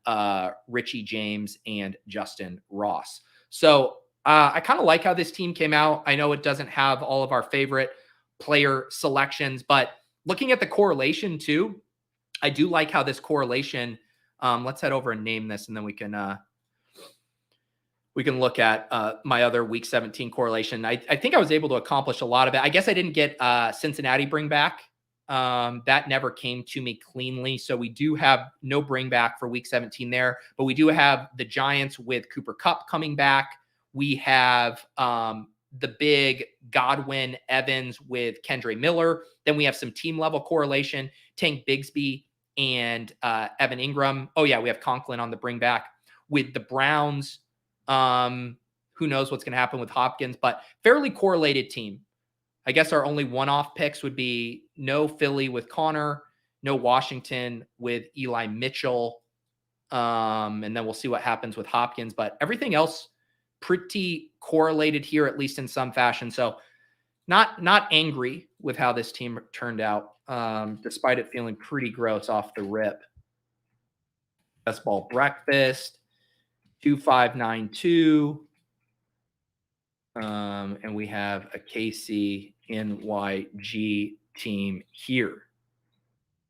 Richie James and Justin Ross. So I kind of like how this team came out. I know it doesn't have all of our favorite player selections, but looking at the correlation too, I do like how this correlation, let's head over and name this, and then we can look at my other week 17 correlation. I think I was able to accomplish a lot of it. I guess I didn't get Cincinnati bring back. That never came to me cleanly. So we do have no bring back for week 17 there, but we do have the Giants with Cooper Kupp coming back. We have the big Godwin Evans with Kendre Miller. Then we have some team level correlation, Tank Bigsby and Evan Ingram. Oh yeah, we have Conklin on the bring back with the Browns. Who knows what's going to happen with Hopkins, but fairly correlated team. I guess our only one-off picks would be no Philly with Connor, no Washington with Eli Mitchell. And then we'll see what happens with Hopkins, but everything else pretty correlated here, at least in some fashion. So not angry with how this team turned out, despite it feeling pretty gross off the rip. Best ball breakfast, 2592. And we have a KC NYG team here.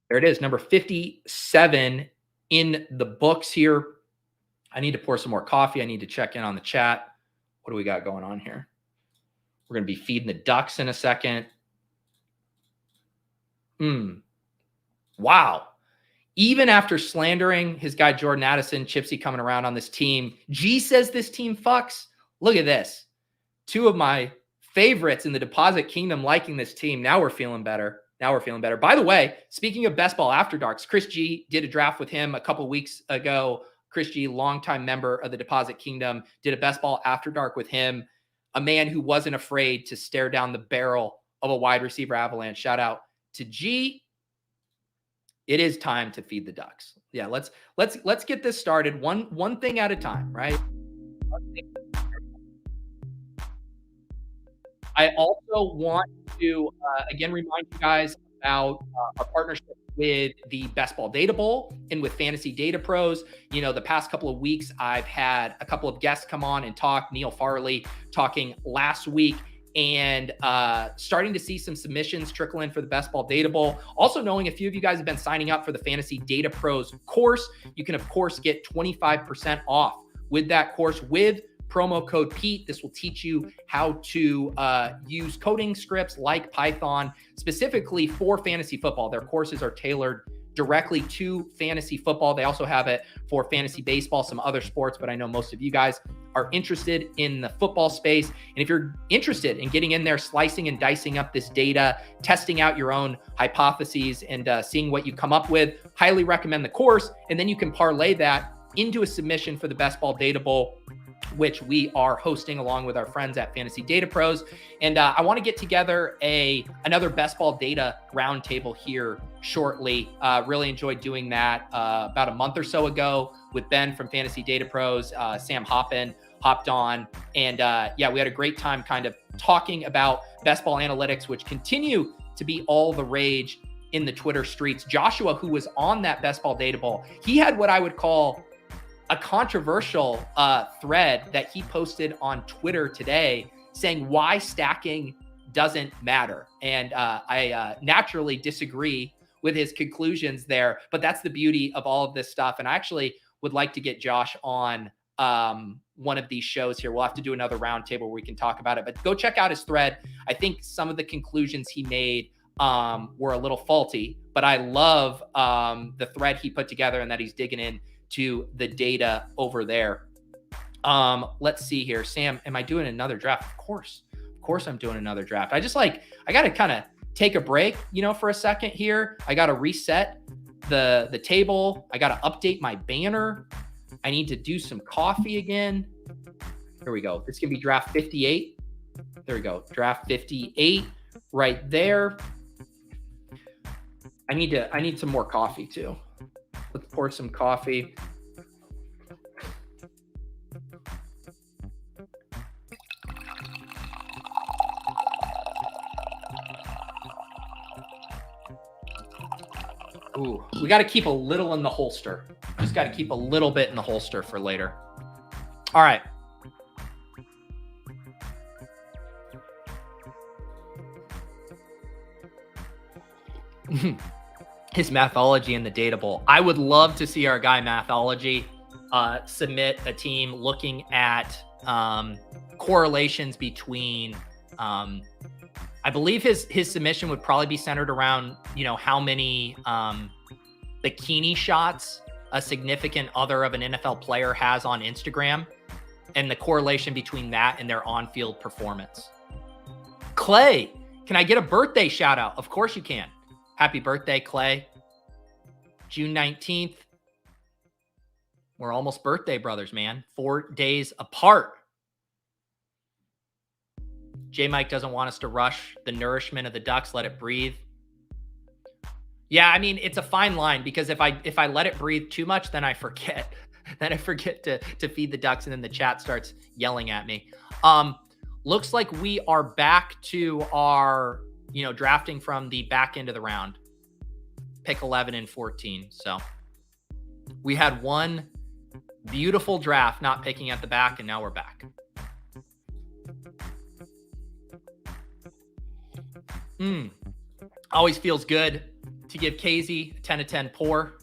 There it is, number 57 in the books here. I need to pour some more coffee. I need to check in on the chat. What do we got going on here? We're going to be feeding the ducks in a second. Wow. Even after slandering his guy Jordan Addison, Chipsy coming around on this team, G says this team fucks. Look at this. 2 of my favorites in the deposit kingdom liking this team. Now we're feeling better. By the way, speaking of Best Ball After Darks, Chris G did a draft with him a couple weeks ago. Chris G, longtime member of the Deposit Kingdom, did a Best Ball After Dark with him, a man who wasn't afraid to stare down the barrel of a wide receiver avalanche. Shout out to G. It is time to feed the ducks. Yeah, let's get this started one thing at a time, right? I also want to, again, remind you guys about our partnership with the Best Ball Data Bowl and with Fantasy Data Pros. You know, the past couple of weeks, I've had a couple of guests come on and talk. Neil Farley talking last week, and starting to see some submissions trickle in for the Best Ball Data Bowl. Also knowing a few of you guys have been signing up for the Fantasy Data Pros course. You can, of course, get 25% off with that course with promo code Pete. This will teach you how to use coding scripts like Python, specifically for fantasy football. Their courses are tailored directly to fantasy football. They also have it for fantasy baseball, some other sports, but I know most of you guys are interested in the football space. And if you're interested in getting in there, slicing and dicing up this data, testing out your own hypotheses and seeing what you come up with, highly recommend the course. And then you can parlay that into a submission for the Best Ball Data Bowl which we are hosting along with our friends at Fantasy Data Pros. And I want to get together another best ball data roundtable here shortly. Really enjoyed doing that about a month or so ago with Ben from Fantasy Data Pros. Sam hopped on, and yeah, we had a great time kind of talking about best ball analytics, which continue to be all the rage in the Twitter streets. Joshua, who was on that best ball data ball, he had what I would call a controversial thread that he posted on Twitter today saying why stacking doesn't matter. And I naturally disagree with his conclusions there, but that's the beauty of all of this stuff. And I actually would like to get Josh on one of these shows here. We'll have to do another roundtable where we can talk about it, but go check out his thread. I think some of the conclusions he made were a little faulty, but I love the thread he put together and that he's digging in to the data over there. Let's see here. Sam, am I doing another draft? Of course I'm doing another draft. I got to kind of take a break, for a second here. I got to reset the table. I got to update my banner. I need to do some coffee again. Here we go. This can be draft 58. There we go. Draft 58 right there. I need some more coffee too. Let's pour some coffee. Ooh, we got to keep a little in the holster. Just got to keep a little bit in the holster for later. All right. His Mathology in the data bowl. I would love to see our guy Mathology submit a team looking at correlations between I believe his submission would probably be centered around, how many bikini shots a significant other of an NFL player has on Instagram and the correlation between that and their on-field performance. Clay, can I get a birthday shout out? Of course you can. Happy birthday, Clay. June 19th. We're almost birthday brothers, man. 4 days apart. J Mike doesn't want us to rush the nourishment of the ducks. Let it breathe. Yeah, I mean, it's a fine line because if I let it breathe too much, then I forget. Then I forget to feed the ducks, and then the chat starts yelling at me. Looks like we are back to our, drafting from the back end of the round. Pick 11 and 14. So we had one beautiful draft, not picking at the back, and now we're back. Always feels good to give KZ a 10 of 10 pour.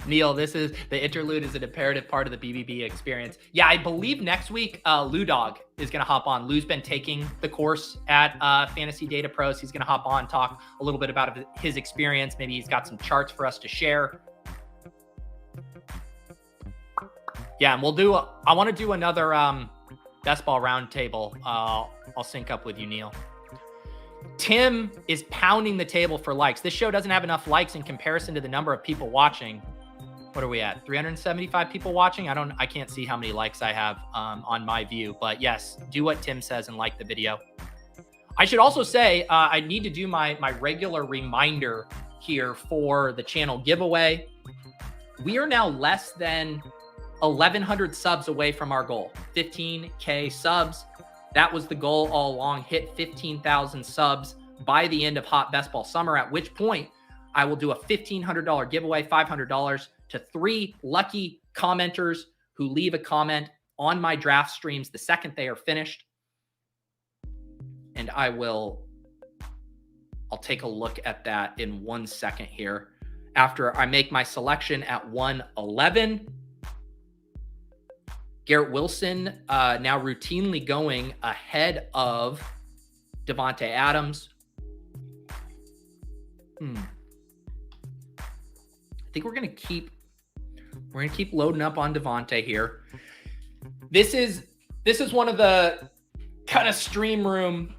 Neil, the interlude is an imperative part of the BBB experience. Yeah, I believe next week, Lou Dog is going to hop on. Lou's been taking the course at Fantasy Data Pros. He's going to hop on, talk a little bit about his experience. Maybe he's got some charts for us to share. Yeah, and I want to do another best ball roundtable. I'll sync up with you, Neil. Tim is pounding the table for likes. This show doesn't have enough likes in comparison to the number of people watching. What are we at? 375 people watching? I can't see how many likes I have on my view, but yes, do what Tim says and like the video. I should also say I need to do my regular reminder here for the channel giveaway. We are now less than 1,100 subs away from our goal, 15K subs. That was the goal all along, hit 15,000 subs by the end of Hot Best Ball Summer, at which point I will do a $1,500 giveaway, $500 to 3 lucky commenters who leave a comment on my draft streams the second they are finished. And I'll take a look at that in 1 second here. After I make my selection at 111, Garrett Wilson now routinely going ahead of Devontae Adams. I think we're gonna keep loading up on Devontae here. This is one of the kind of stream room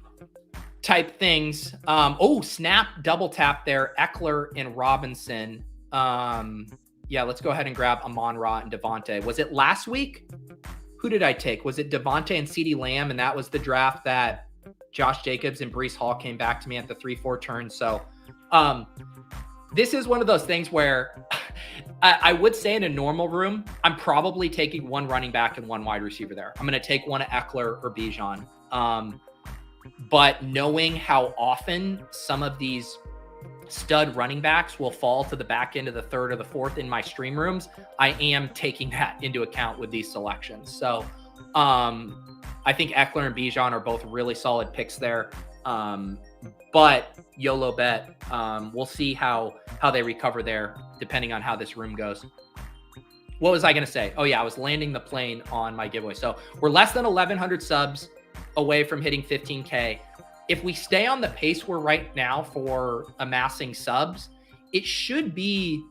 type things. Oh, snap, double tap there. Eckler and Robinson. Yeah, let's go ahead and grab Amon-Ra and Devontae. Was it last week? Who did I take? Was it Devontae and CeeDee Lamb? And that was the draft that Josh Jacobs and Breece Hall came back to me at the 3-4 turn. So this is one of those things where I would say in a normal room, I'm probably taking one running back and one wide receiver there. I'm going to take one of Eckler or Bijan. But knowing how often some of these stud running backs will fall to the back end of the third or the fourth in my stream rooms, I am taking that into account with these selections. So I think Eckler and Bijan are both really solid picks there. But YOLO bet, we'll see how they recover there depending on how this room goes. What was I going to say? Oh yeah, I was landing the plane on my giveaway. So we're less than 1,100 subs away from hitting 15K. If we stay on the pace we're right now for amassing subs, it should be,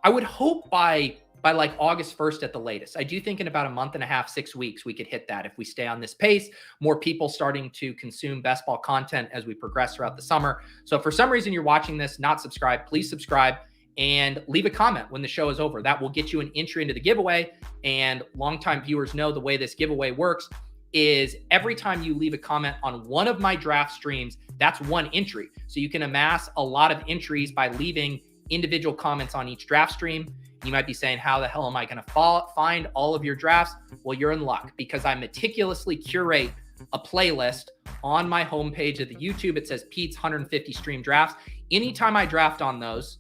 I would hope by like August 1st at the latest. I do think in about a month and a half, 6 weeks, we could hit that. If we stay on this pace, more people starting to consume best ball content as we progress throughout the summer. So if for some reason you're watching this, not subscribed, please subscribe and leave a comment when the show is over. That will get you an entry into the giveaway. And longtime viewers know the way this giveaway works is every time you leave a comment on one of my draft streams, that's one entry. So you can amass a lot of entries by leaving individual comments on each draft stream. You might be saying, how the hell am I going to find all of your drafts? Well, you're in luck because I meticulously curate a playlist on my homepage of the YouTube. It says Pete's 150 stream drafts. Anytime I draft on those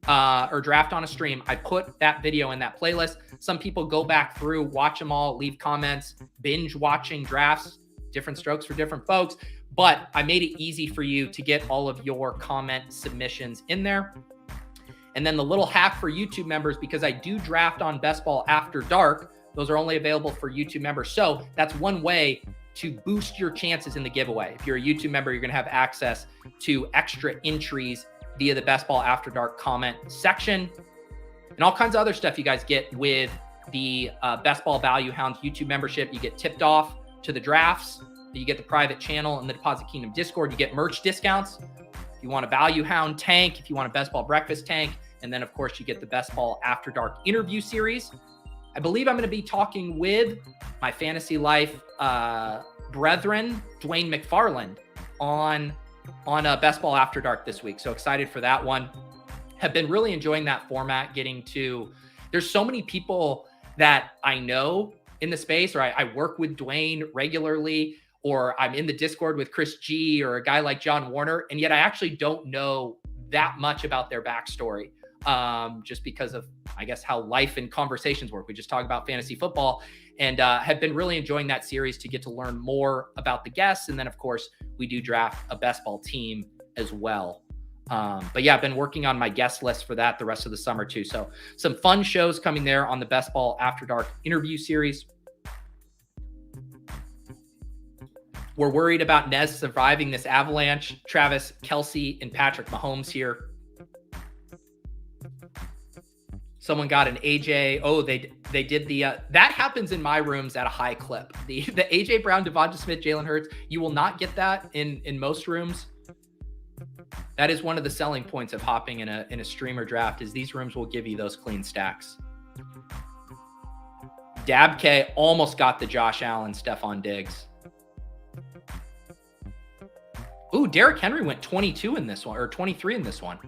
or draft on a stream, I put that video in that playlist. Some people go back through, watch them all, leave comments, binge watching drafts, different strokes for different folks. But I made it easy for you to get all of your comment submissions in there. And then the little hack for YouTube members, because I do draft on Best Ball After Dark, those are only available for YouTube members. So that's one way to boost your chances in the giveaway. If you're a YouTube member, you're going to have access to extra entries via the Best Ball After Dark comment section and all kinds of other stuff you guys get with the Best Ball Value Hounds YouTube membership. You get tipped off to the drafts. You get the private channel and the Deposit Kingdom Discord. You get merch discounts. If you want a Value Hound tank, if you want a Best Ball Breakfast tank, and then, of course, you get the Best Ball After Dark interview series. I believe I'm going to be talking with my Fantasy Life brethren, Dwayne McFarland, on Best Ball After Dark this week. So excited for that one. Have been really enjoying that format, there's so many people that I know in the space, or I work with Dwayne regularly, or I'm in the Discord with Chris G or a guy like John Warner, and yet I actually don't know that much about their backstory. Just because of, I guess, how life and conversations work. We just talk about fantasy football and have been really enjoying that series to get to learn more about the guests. And then, of course, we do draft a best ball team as well. But yeah, I've been working on my guest list for that the rest of the summer too. So some fun shows coming there on the Best Ball After Dark interview series. We're worried about Nez surviving this avalanche. Travis Kelce and Patrick Mahomes here. Someone got an AJ. Oh, they did the that happens in my rooms at a high clip. The AJ Brown, Devonta Smith, Jalen Hurts. You will not get that in most rooms. That is one of the selling points of hopping in a streamer draft, is these rooms will give you those clean stacks. Dab K almost got the Josh Allen, Stephon Diggs. Ooh, Derrick Henry went 22 in this one, or 23 in this one.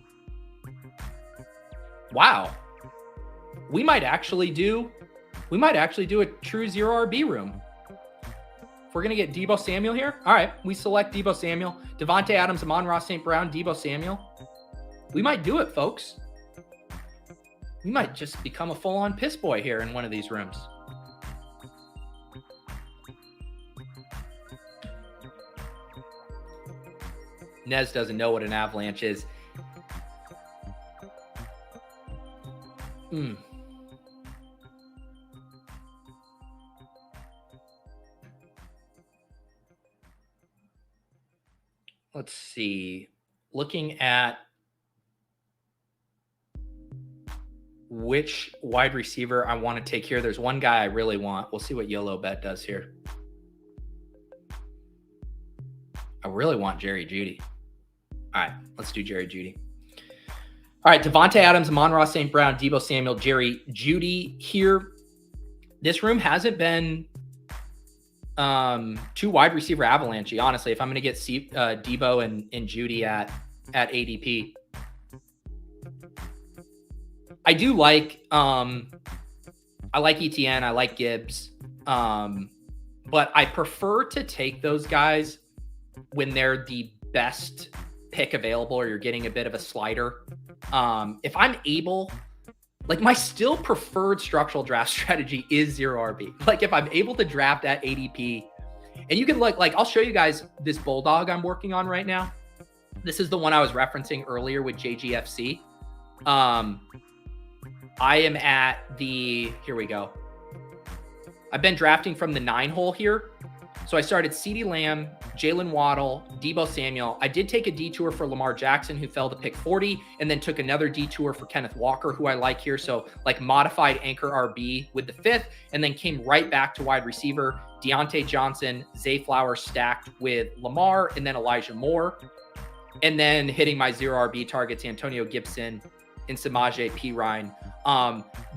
Wow. We might actually do a true zero RB room. If we're going to get Deebo Samuel here. All right. We select Deebo Samuel, Devontae Adams, Amon-Ra St. Brown, Deebo Samuel. We might do it, folks. We might just become a full-on piss boy here in one of these rooms. Nez doesn't know what an avalanche is. Let's see. Looking at which wide receiver I want to take here. There's one guy I really want. We'll see what YOLO Bet does here. I really want Jerry Jeudy. All right, let's do Jerry Jeudy. All right, Devontae Adams, Amon-Ra St. Brown, Deebo Samuel, Jerry Jeudy here. This room hasn't been too wide receiver avalanche, honestly. If I'm going to get Deebo and Jeudy at ADP, I do like I like ETN, I like Gibbs, but I prefer to take those guys when they're the best pick available or you're getting a bit of a slider. If I'm able, like my still preferred structural draft strategy is 0 RB. Like if I'm able to draft at ADP, and you can like I'll show you guys this Bulldog I'm working on right now. This is the one I was referencing earlier with JGFC. I am at here we go. I've been drafting from the 9 hole here. So I started CeeDee Lamb, Jalen Waddle, Deebo Samuel. I did take a detour for Lamar Jackson, who fell to pick 40, and then took another detour for Kenneth Walker, who I like here. So like modified anchor RB with the 5th, and then came right back to wide receiver, Deontay Johnson, Zay Flowers stacked with Lamar, and then Elijah Moore. And then hitting my 0 RB targets, Antonio Gibson and Samaje Perine.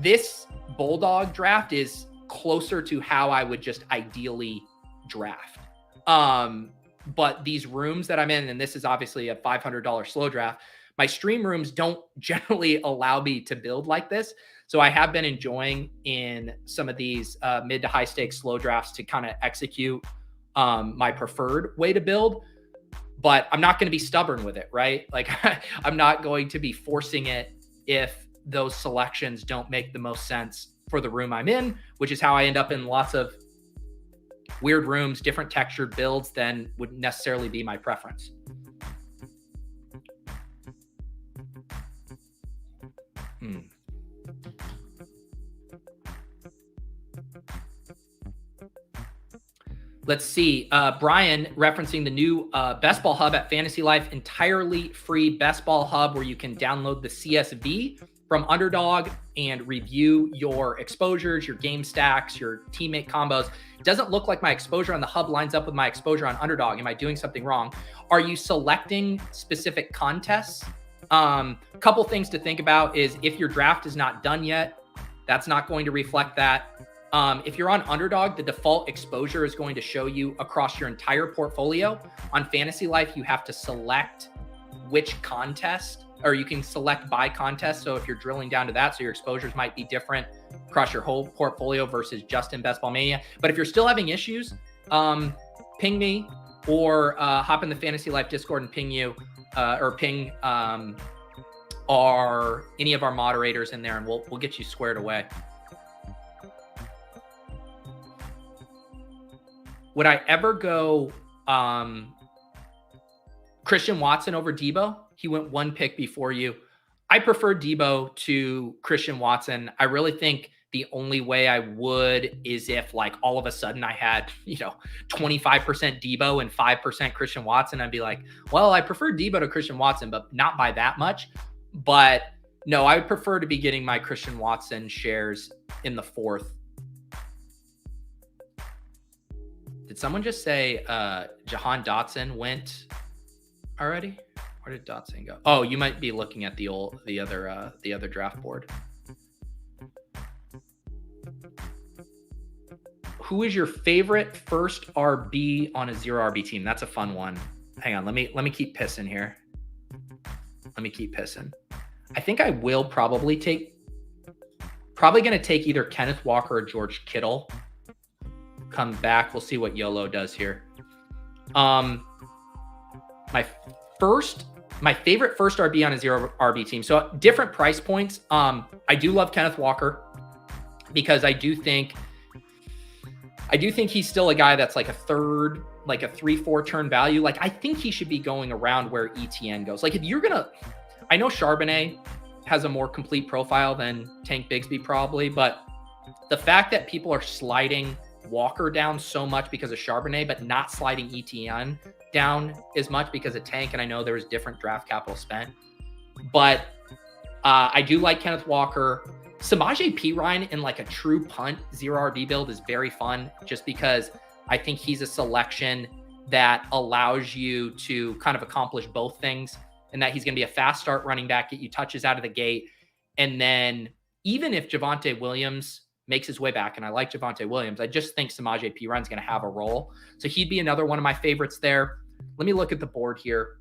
This Bulldog draft is closer to how I would just ideally draft. But these rooms that I'm in, and this is obviously a $500 slow draft, my stream rooms don't generally allow me to build like this. So I have been enjoying in some of these mid to high stakes slow drafts to kind of execute my preferred way to build. But I'm not going to be stubborn with it, right? Like I'm not going to be forcing it if those selections don't make the most sense for the room I'm in, which is how I end up in lots of weird rooms, different textured builds than would necessarily be my preference. Let's see. Brian referencing the new Best Ball Hub at Fantasy Life, entirely free Best Ball Hub where you can download the CSV from Underdog and review your exposures, your game stacks, your teammate combos. It doesn't look like my exposure on the hub lines up with my exposure on Underdog. Am I doing something wrong? Are you selecting specific contests? Couple things to think about is if your draft is not done yet, that's not going to reflect that. If you're on Underdog, the default exposure is going to show you across your entire portfolio. On Fantasy Life, you have to select which contest, or you can select by contest. So if you're drilling down to that, so your exposures might be different across your whole portfolio versus just in Best Ball Mania. But if you're still having issues, ping me or hop in the Fantasy Life Discord and ping you or ping any of our moderators in there, and we'll get you squared away. Would I ever go Christian Watson over Deebo? He went 1 pick before you. I prefer Deebo to Christian Watson. I really think the only way I would is if like all of a sudden I had, 25% Deebo and 5% Christian Watson. I'd be like, well, I prefer Deebo to Christian Watson, but not by that much. But no, I would prefer to be getting my Christian Watson shares in the 4th. Did someone just say Jahan Dotson went already? Where did Dotson go? Oh, you might be looking at the other draft board. Who is your favorite first RB on a 0 RB team? That's a fun one. Hang on, let me keep pissing here. Let me keep pissing. I think I will probably going to take either Kenneth Walker or George Kittle. Come back. We'll see what YOLO does here. My favorite first RB on a 0 RB team. So different price points. I do love Kenneth Walker because I do think he's still a guy that's like a third, like a 3-4 turn value. Like I think he should be going around where ETN goes. Like if you're I know Charbonnet has a more complete profile than Tank Bigsby probably, but the fact that people are sliding Walker down so much because of Charbonnet, but not sliding ETN down as much because of Tank, and I know there was different draft capital spent, but I do like Kenneth Walker. Samaje Perine in like a true punt 0 RB build is very fun just because I think he's a selection that allows you to kind of accomplish both things and that he's going to be a fast start running back, get you touches out of the gate. And then even if Javonte Williams makes his way back, and I like Javonte Williams, I just think Samaje Perine going to have a role. So he'd be another one of my favorites there. Let me look at the board here.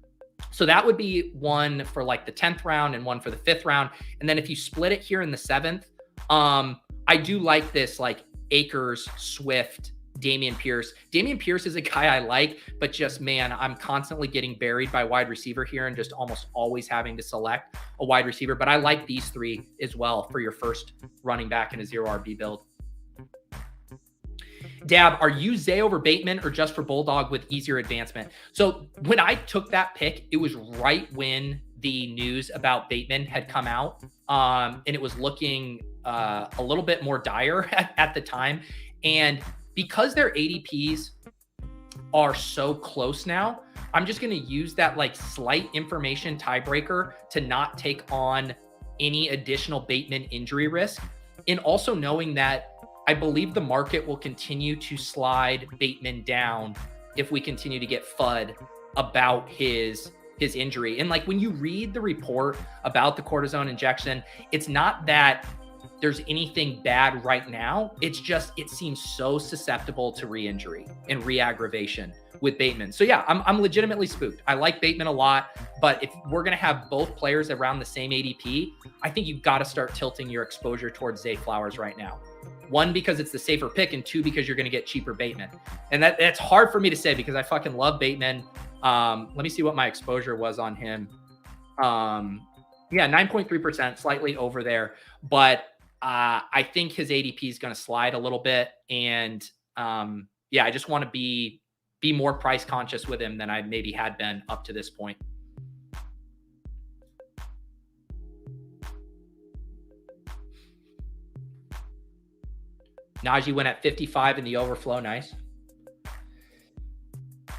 So that would be one for like the 10th round and one for the 5th round. And then if you split it here in the 7th, I do like this, like Akers, Swift, Dameon Pierce. Dameon Pierce is a guy I like, but just, man, I'm constantly getting buried by wide receiver here and just almost always having to select a wide receiver. But I like these three as well for your first running back in a 0 RB build. Dab, are you Zay over Bateman or just for Bulldog with easier advancement? So when I took that pick, it was right when the news about Bateman had come out, and it was looking a little bit more dire at the time. And because their ADPs are so close now, I'm just going to use that like slight information tiebreaker to not take on any additional Bateman injury risk. And also knowing that I believe the market will continue to slide Bateman down if we continue to get FUD about his injury. And like when you read the report about the cortisone injection, it's not that there's anything bad right now. It's just, it seems so susceptible to re-injury and re-aggravation with Bateman. So yeah, I'm legitimately spooked. I like Bateman a lot, but if we're going to have both players around the same ADP, I think you've got to start tilting your exposure towards Zay Flowers right now. One, because it's the safer pick, and two, because you're going to get cheaper Bateman. And that's hard for me to say because I fucking love Bateman. Let me see what my exposure was on him. Yeah, 9.3%, slightly over there. But I think his ADP is going to slide a little bit. And yeah, I just want to be more price conscious with him than I maybe had been up to this point. Najee went at 55 in the overflow. Nice.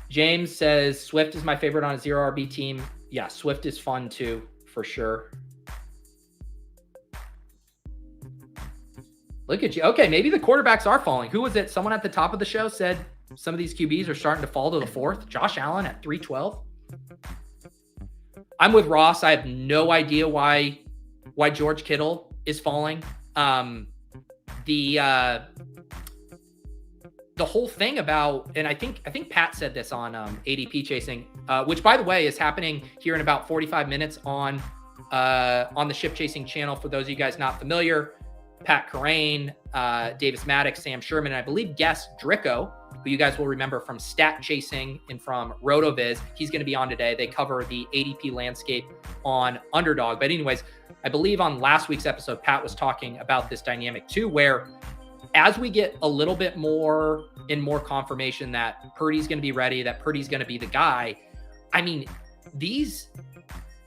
James says, Swift is my favorite on a 0 RB team. Yeah, Swift is fun too, for sure. Look at you. Okay, maybe the quarterbacks are falling. Who was it? Someone at the top of the show said some of these QBs are starting to fall to the 4th. Josh Allen at 312. I'm with Ross. I have no idea why George Kittle is falling. The whole thing about, and I think Pat said this on ADP chasing, which by the way is happening here in about 45 minutes on the Ship Chasing channel. For those of you guys not familiar, Pat Carrain, Davis Maddox, Sam Sherman, and I believe guest Dricko, who you guys will remember from Stat Chasing and from RotoViz. He's going to be on today. They cover the ADP landscape on Underdog. But anyways, I believe on last week's episode, Pat was talking about this dynamic too, where as we get a little bit more confirmation that Purdy's going to be ready, that Purdy's going to be the guy, I mean, these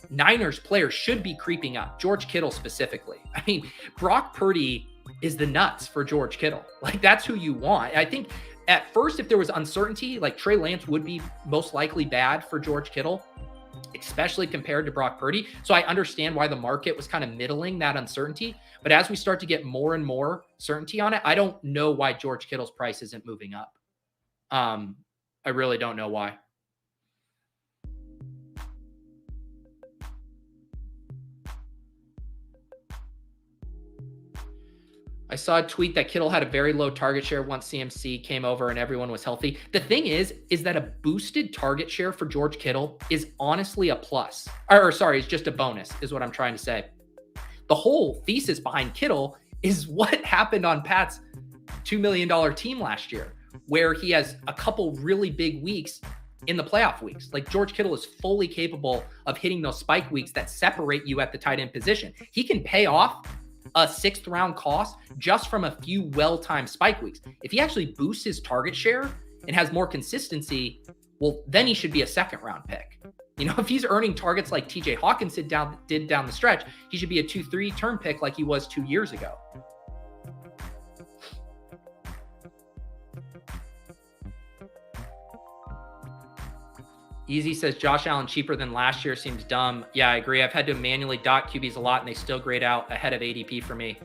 Niners players should be creeping up. George Kittle specifically. I mean, Brock Purdy is the nuts for George Kittle. Like, that's who you want. I think at first, if there was uncertainty, like Trey Lance would be most likely bad for George Kittle, especially compared to Brock Purdy. So I understand why the market was kind of middling that uncertainty. But as we start to get more and more certainty on it, I don't know why George Kittle's price isn't moving up. I really don't know why. I saw a tweet that Kittle had a very low target share once CMC came over and everyone was healthy. The thing is that a boosted target share for George Kittle is honestly a plus. Or sorry, it's just a bonus is what I'm trying to say. The whole thesis behind Kittle is what happened on Pat's $2 million team last year, where he has a couple really big weeks in the playoff weeks. Like, George Kittle is fully capable of hitting those spike weeks that separate you at the tight end position. He can pay off a 6th round cost just from a few well-timed spike weeks. If he actually boosts his target share and has more consistency, well, then he should be a 2nd round pick. You know, if he's earning targets like TJ Hawkins did down the stretch, he should be a 2-3 turn pick like he was 2 years ago. Easy says Josh Allen cheaper than last year seems dumb. Yeah, I agree. I've had to manually dot QBs a lot and they still grade out ahead of ADP for me.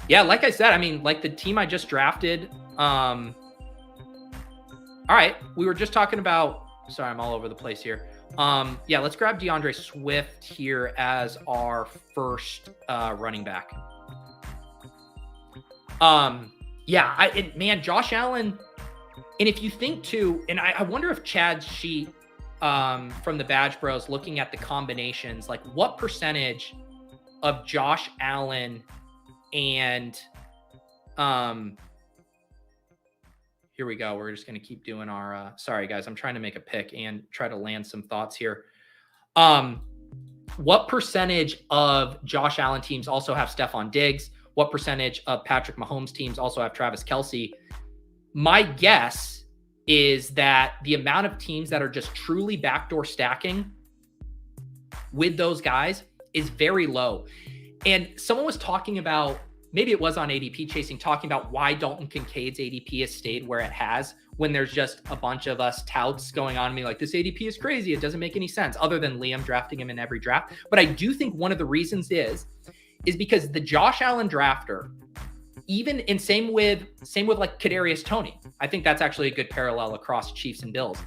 Yeah, like I said, I mean, like the team I just drafted. All right, we were just talking about, sorry, I'm all over the place here. Yeah, let's grab DeAndre Swift here as our first running back. Man, Josh Allen, and if you think too, and I wonder if Chad's sheet from the Badge Bros looking at the combinations, like what percentage of Josh Allen and here we go. We're just going to keep doing our, sorry guys, I'm trying to make a pick and try to land some thoughts here. What percentage of Josh Allen teams also have Stephon Diggs? What percentage of Patrick Mahomes teams also have Travis Kelce? My guess is that the amount of teams that are just truly backdoor stacking with those guys is very low. And someone was talking about, maybe it was on ADP Chasing, talking about why Dalton Kincaid's ADP has stayed where it has when there's just a bunch of us touts going on me like, this ADP is crazy. It doesn't make any sense other than Liam drafting him in every draft. But I do think one of the reasons is because the Josh Allen drafter, even in same with like Kadarius Toney, I think that's actually a good parallel across Chiefs and Bills,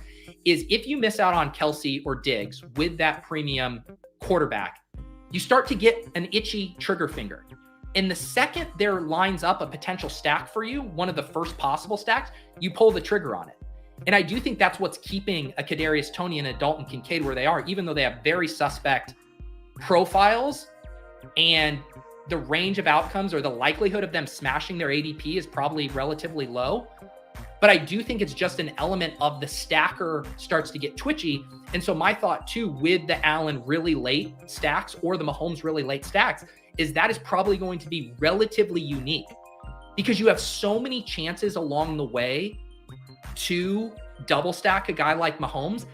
is if you miss out on Kelce or Diggs with that premium quarterback, you start to get an itchy trigger finger. And the second there lines up a potential stack for you, one of the first possible stacks, you pull the trigger on it. And I do think that's what's keeping a Kadarius Toney and a Dalton Kincaid where they are, even though they have very suspect profiles and the range of outcomes or the likelihood of them smashing their ADP is probably relatively low. But I do think it's just an element of the stacker starts to get twitchy. And so my thought too, with the Allen really late stacks or the Mahomes really late stacks, is that is probably going to be relatively unique because you have so many chances along the way to double stack a guy like Mahomes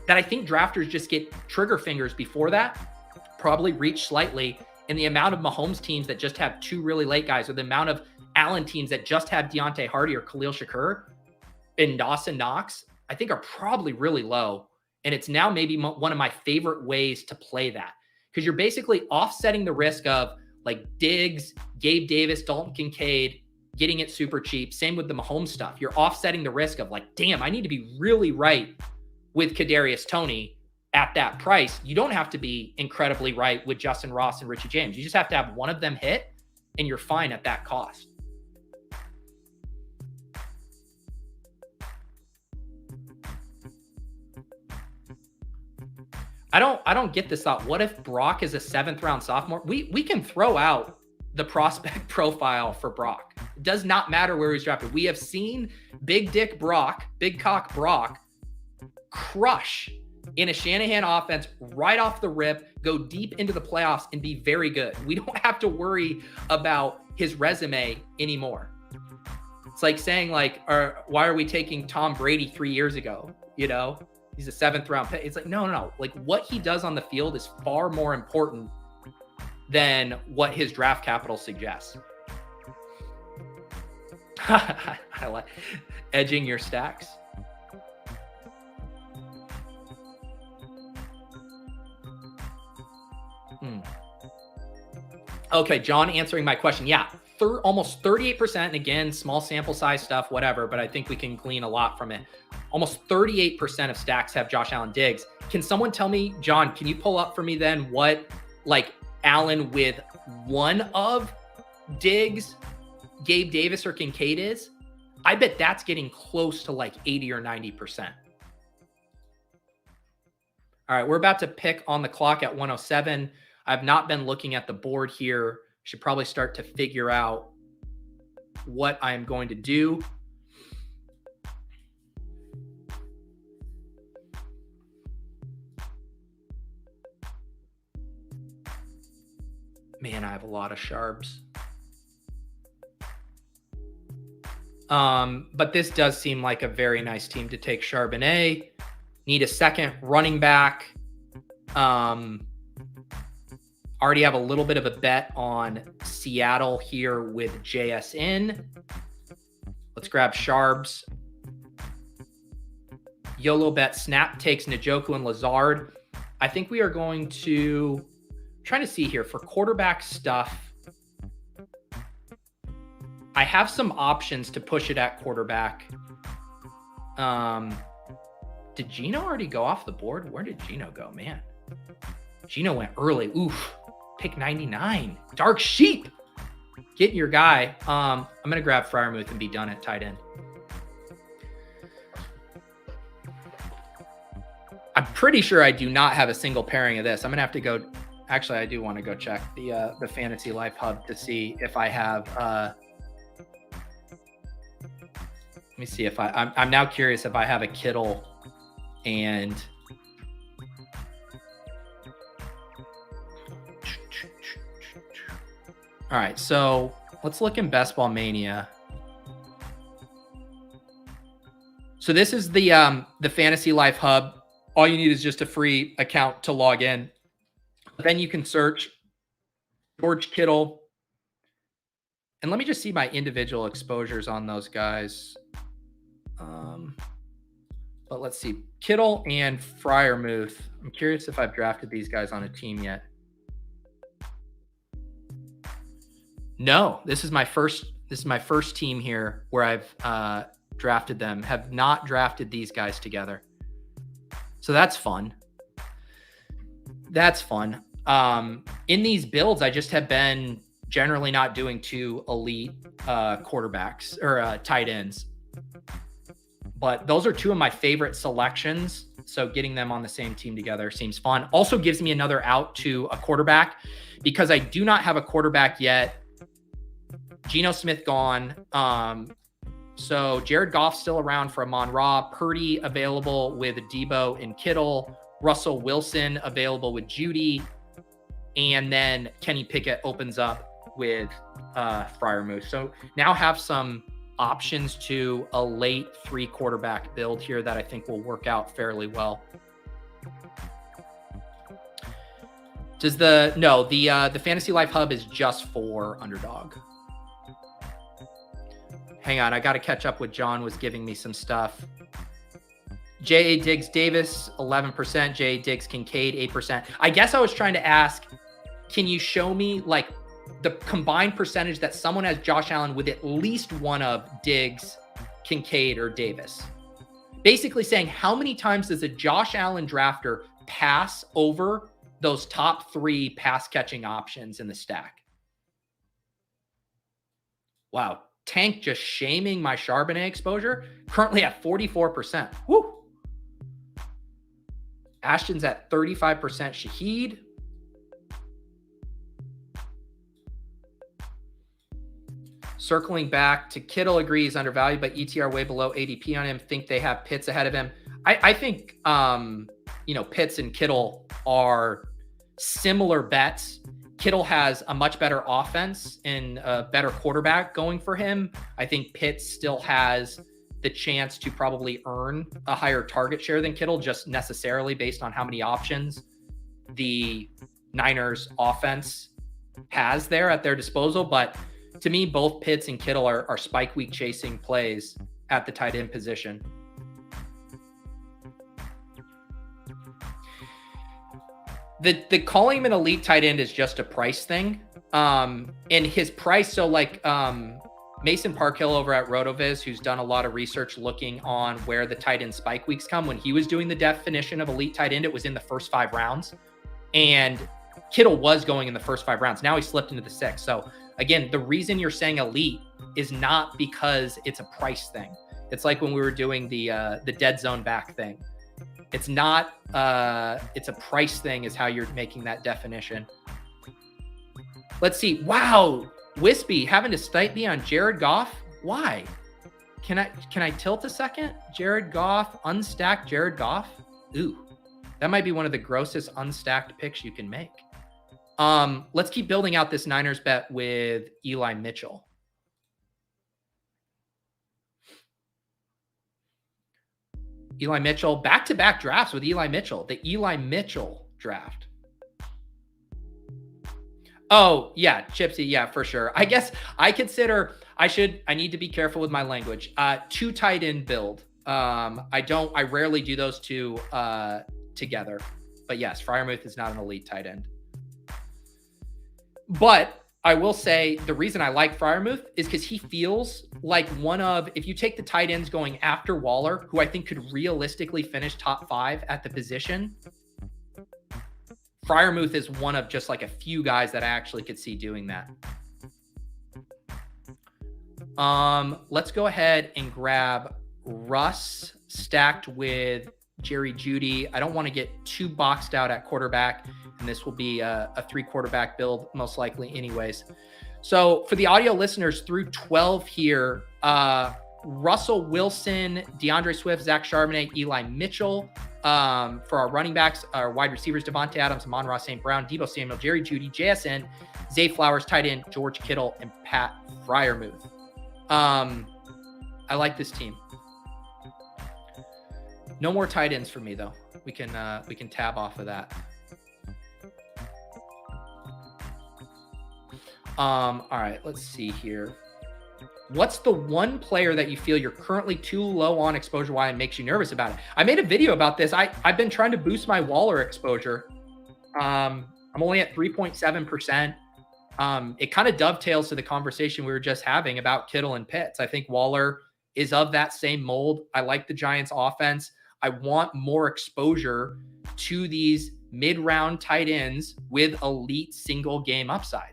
that I think drafters just get trigger fingers before that, probably reach slightly. And the amount of Mahomes teams that just have two really late guys, or the amount of Allen teams that just have Deontay Hardy or Khalil Shakur and Dawson Knox, I think are probably really low. And it's now maybe one of my favorite ways to play that, because you're basically offsetting the risk of like Diggs, Gabe Davis, Dalton Kincaid, getting it super cheap. Same with the Mahomes stuff. You're offsetting the risk of like, damn, I need to be really right with Kadarius Toney at that price. You don't have to be incredibly right with Justin Ross and Richie James. You just have to have one of them hit and you're fine at that cost. I don't get this thought. What if Brock is a 7th round sophomore? We can throw out the prospect profile for Brock. It does not matter where he's drafted. We have seen Big Dick Brock, Big Cock Brock crush in a Shanahan offense right off the rip, go deep into the playoffs and be very good. We don't have to worry about his resume anymore. It's like saying like, why are we taking Tom Brady 3 years ago? You know, he's a 7th round pick. It's like, no. Like what he does on the field is far more important than what his draft capital suggests. I like edging your stacks. Okay, John answering my question. Yeah, almost 38%. And again, small sample size stuff, whatever, but I think we can glean a lot from it. Almost 38% of stacks have Josh Allen Diggs. Can someone tell me, John, can you pull up for me then what like Allen with one of Diggs, Gabe Davis, or Kincaid is? I bet that's getting close to like 80 or 90%. All right, we're about to pick on the clock at 107. I've not been looking at the board here. Should probably start to figure out what I'm going to do. Man, I have a lot of Sharps. But this does seem like a very nice team to take Charbonnet. Need a second running back. Already have a little bit of a bet on Seattle here with JSN. Let's grab Sharps. YOLO bet Snap takes Njoku and Lazard. I think we are going to, trying to see here for quarterback stuff. I have some options to push it at quarterback. Did Gino already go off the board? Where did Gino go, man? Gino went early. Oof. Pick 99. Dark Sheep. Getting your guy. I'm going to grab Freiermuth and be done at tight end. I'm pretty sure I do not have a single pairing of this. I'm going to have to go. Actually, I do want to go check the Fantasy Life Hub to see if I have. Let me see if I'm now curious if I have a Kittle and. All right, so let's look in Best Ball Mania. So this is the Fantasy Life Hub. All you need is just a free account to log in. Then you can search George Kittle. And let me just see my individual exposures on those guys. But let's see. Kittle and Freiermuth. I'm curious if I've drafted these guys on a team yet. No, this is my first team here where I've drafted them. Have not drafted these guys together. So that's fun. That's fun. In these builds, I just have been generally not doing two elite quarterbacks or tight ends. But those are two of my favorite selections. So getting them on the same team together seems fun. Also gives me another out to a quarterback because I do not have a quarterback yet. Geno Smith gone. So Jared Goff still around for Amon-Ra. Purdy available with Debo and Kittle. Russell Wilson available with Judy. And then Kenny Pickett opens up with Freiermuth. So now have some options to a late 3 quarterback build here that I think will work out fairly well. Does the Fantasy Life Hub is just for Underdog. Hang on, I got to catch up with John was giving me some stuff. J.A. Diggs Davis, 11%. J.A. Diggs Kincaid, 8%. I guess I was trying to ask, can you show me like the combined percentage that someone has Josh Allen with at least one of Diggs, Kincaid, or Davis? Basically saying how many times does a Josh Allen drafter pass over those top 3 pass catching options in the stack? Wow. Tank just shaming my Charbonnet exposure. Currently at 44%. Woo! Ashton's at 35% Shaheed. Circling back to Kittle, agrees undervalued, but ETR way below ADP on him. Think they have Pitts ahead of him. I think, Pitts and Kittle are similar bets. Kittle has a much better offense and a better quarterback going for him. I think Pitts still has the chance to probably earn a higher target share than Kittle, just necessarily based on how many options the Niners offense has there at their disposal. But to me, both Pitts and Kittle are spike week chasing plays at the tight end position. The calling him an elite tight end is just a price thing. And his price, so like Mason Parkhill over at RotoViz, who's done a lot of research looking on where the tight end spike weeks come. When he was doing the definition of elite tight end, it was in the first 5 rounds. And Kittle was going in the first 5 rounds. Now he slipped into the 6th. So again, the reason you're saying elite is not because it's a price thing. It's like when we were doing the dead zone back thing. It's not, it's a price thing is how you're making that definition. Let's see. Wow. Wispy having to stipe me on Jared Goff. Why? Can I tilt a second? Jared Goff, unstacked Jared Goff. Ooh, that might be one of the grossest unstacked picks you can make. Let's keep building out this Niners bet with Eli Mitchell. Eli Mitchell, back-to-back drafts with Eli Mitchell. The Eli Mitchell draft. Oh, yeah, Chipsy, yeah, for sure. I guess I consider I need to be careful with my language. 2 tight end build. I rarely do those 2 together. But yes, Freiermuth is not an elite tight end. But I will say the reason I like Freiermuth is because he feels like one of, if you take the tight ends going after Waller, who I think could realistically finish top 5 at the position, Freiermuth is one of just like a few guys that I actually could see doing that. Let's go ahead and grab Russ stacked with Jerry Jeudy. I don't want to get too boxed out at quarterback, and this will be a 3-quarterback build most likely anyways. So for the audio listeners, through 12 here, Russell Wilson, DeAndre Swift, Zach Charbonnet, Eli Mitchell. For our running backs, our wide receivers, Devontae Adams, Amon-Ra St. Brown, Deebo Samuel, Jerry Jeudy, JSN, Zay Flowers, tight end, George Kittle, and Pat Freiermuth. I like this team. No more tight ends for me though. We can tab off of that. All right, let's see here. What's the one player that you feel you're currently too low on exposure-wise and makes you nervous about it? I made a video about this. I've been trying to boost my Waller exposure. I'm only at 3.7%. It kind of dovetails to the conversation we were just having about Kittle and Pitts. I think Waller is of that same mold. I like the Giants offense. I want more exposure to these mid-round tight ends with elite single game upside.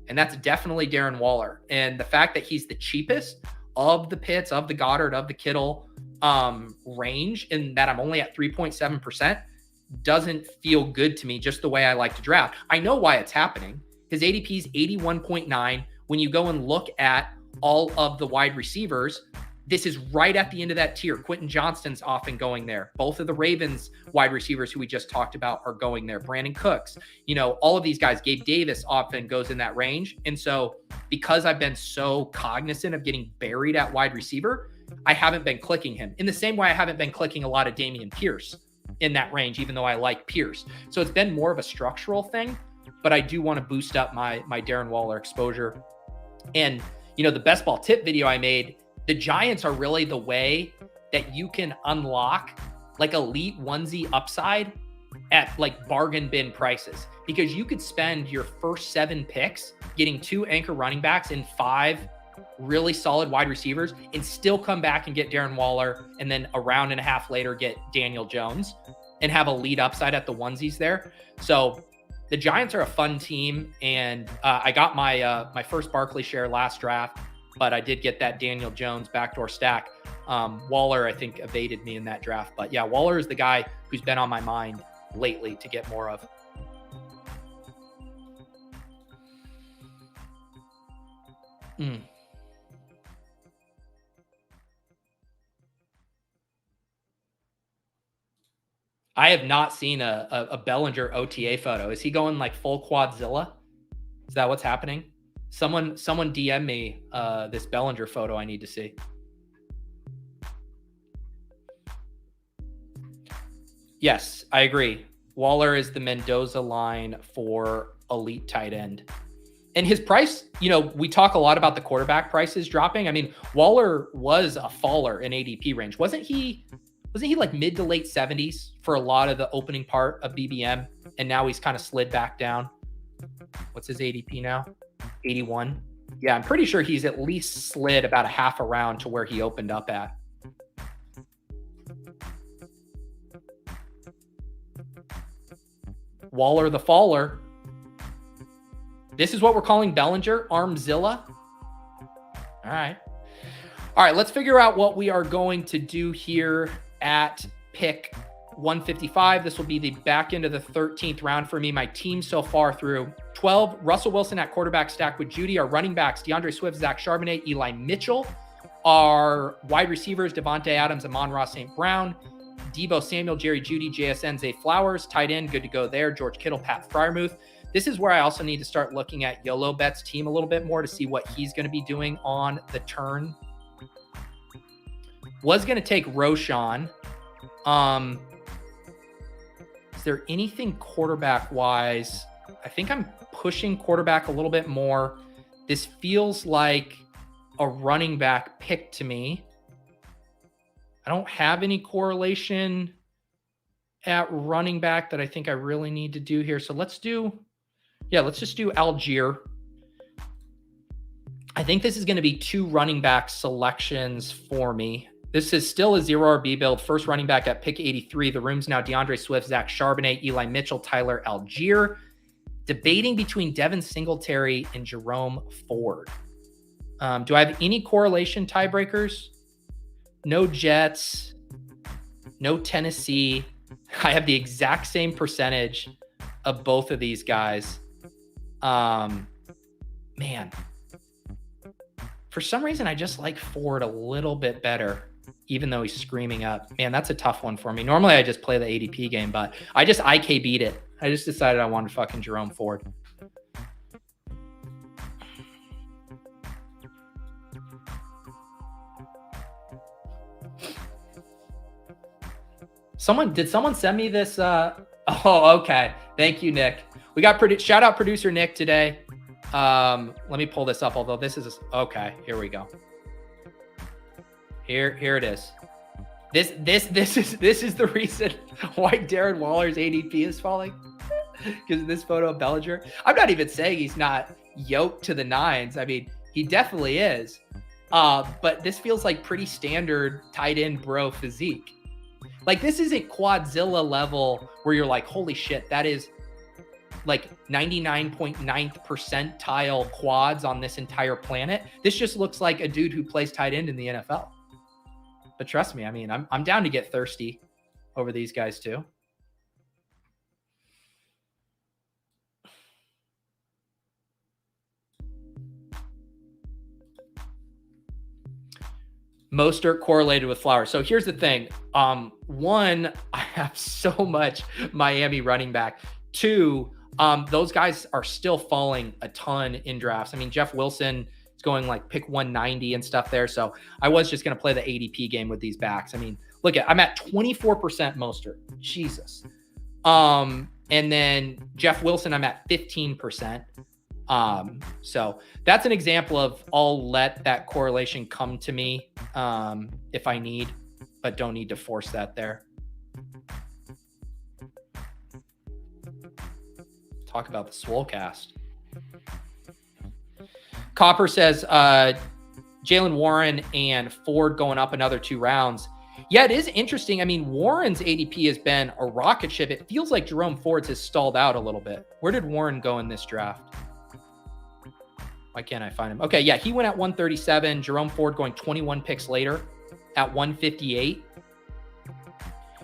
And that's definitely Darren Waller. And the fact that he's the cheapest of the Pitts, of the Goddard, of the Kittle range, and that I'm only at 3.7% doesn't feel good to me, just the way I like to draft. I know why it's happening. His ADP is 81.9. When you go and look at all of the wide receivers, this is right at the end of that tier. Quentin Johnston's often going there. Both of the Ravens wide receivers who we just talked about are going there. Brandon Cooks, all of these guys. Gabe Davis often goes in that range. And so because I've been so cognizant of getting buried at wide receiver, I haven't been clicking him. In the same way I haven't been clicking a lot of Dameon Pierce in that range, even though I like Pierce. So it's been more of a structural thing, but I do want to boost up my Darren Waller exposure. And, the best ball tip video I made, the Giants are really the way that you can unlock like elite onesie upside at like bargain bin prices, because you could spend your first 7 picks getting 2 anchor running backs and 5 really solid wide receivers and still come back and get Darren Waller, and then a round and a half later get Daniel Jones and have a lead upside at the onesies there. So the Giants are a fun team, and I got my first Barkley share last draft, but I did get that Daniel Jones backdoor stack. Waller, I think, evaded me in that draft. But yeah, Waller is the guy who's been on my mind lately to get more of. I have not seen a Bellinger OTA photo. Is he going like full quadzilla? Is that what's happening? Someone DM me this Bellinger photo I need to see. Yes, I agree. Waller is the Mendoza line for elite tight end. And his price, we talk a lot about the quarterback prices dropping. I mean, Waller was a faller in ADP range. Wasn't he like mid to late 70s for a lot of the opening part of BBM? And now he's kind of slid back down. What's his ADP now? 81. Yeah, I'm pretty sure he's at least slid about a half a round to where he opened up at. Waller the faller. This is what we're calling Bellinger, Armzilla. All right, let's figure out what we are going to do here at pick 155. This will be the back end of the 13th round for me. My team so far through 12, Russell Wilson at quarterback stacked with Jeudy. Our running backs, DeAndre Swift, Zach Charbonnet, Eli Mitchell. Our wide receivers, Devontae Adams, Amon-Ra St. Brown, Deebo Samuel, Jerry Jeudy, JSN, Zay Flowers. Tight end, good to go there. George Kittle, Pat Freiermuth. This is where I also need to start looking at YOLO Bet's team a little bit more to see what he's going to be doing on the turn. Was going to take Roshan. Is there anything quarterback-wise? I think I'm pushing quarterback a little bit more. This feels like a running back pick to me. I don't have any correlation at running back that I think I really need to do here. So let's just do Algier. I think this is going to be 2 running back selections for me. This is still a 0 RB build. First running back at pick 83. The room's now DeAndre Swift, Zach Charbonnet, Eli Mitchell, Tyler Algier. Debating between Devin Singletary and Jerome Ford. Do I have any correlation tiebreakers? No Jets, no Tennessee. I have the exact same percentage of both of these guys. Man, for some reason, I just like Ford a little bit better, even though he's screaming up. Man, that's a tough one for me. Normally, I just play the ADP game, but I just IKB'd it. I just decided I wanted fucking Jerome Ford. Did someone send me this? Oh, okay. Thank you, Nick. We got shout out producer Nick today. Let me pull this up. Although this is okay. Here we go. Here it is. This is the reason why Darren Waller's ADP is falling, because of this photo of Bellinger. I'm not even saying he's not yoked to the nines. I mean, he definitely is. But this feels like pretty standard tight end bro physique. Like, this isn't Quadzilla level where you're like, holy shit, that is like 99.9th percentile quads on this entire planet. This just looks like a dude who plays tight end in the NFL. But trust me, I mean, I'm down to get thirsty over these guys too. Mostert correlated with Flowers. So here's the thing. One, I have so much Miami running back. Two, those guys are still falling a ton in drafts. I mean, Jeff Wilson is going like pick 190 and stuff there. So I was just going to play the ADP game with these backs. I mean, look I'm at 24% Mostert. Jesus. And then Jeff Wilson, I'm at 15%. So that's an example of I'll let that correlation come to me if I need, but don't need to force that there. Talk about the Swolecast. Copper says Jalen Warren and Ford going up another 2 rounds. Yeah, it is interesting. I mean, Warren's ADP has been a rocket ship. It feels like Jerome Ford's has stalled out a little bit. Where did Warren go in this draft? Why can't I find him? Okay, yeah, he went at 137. Jerome Ford going 21 picks later at 158.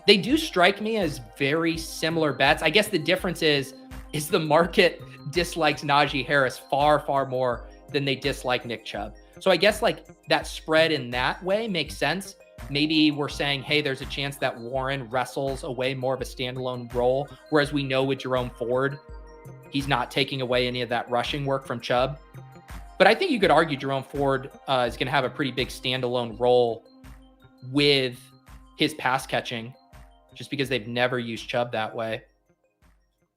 They do strike me as very similar bets. I guess the difference is the market dislikes Najee Harris far, far more than they dislike Nick Chubb. So I guess like that spread in that way makes sense. Maybe we're saying, hey, there's a chance that Warren wrestles away more of a standalone role, whereas we know with Jerome Ford, he's not taking away any of that rushing work from Chubb. But I think you could argue Jerome Ford is going to have a pretty big standalone role with his pass catching, just because they've never used Chubb that way.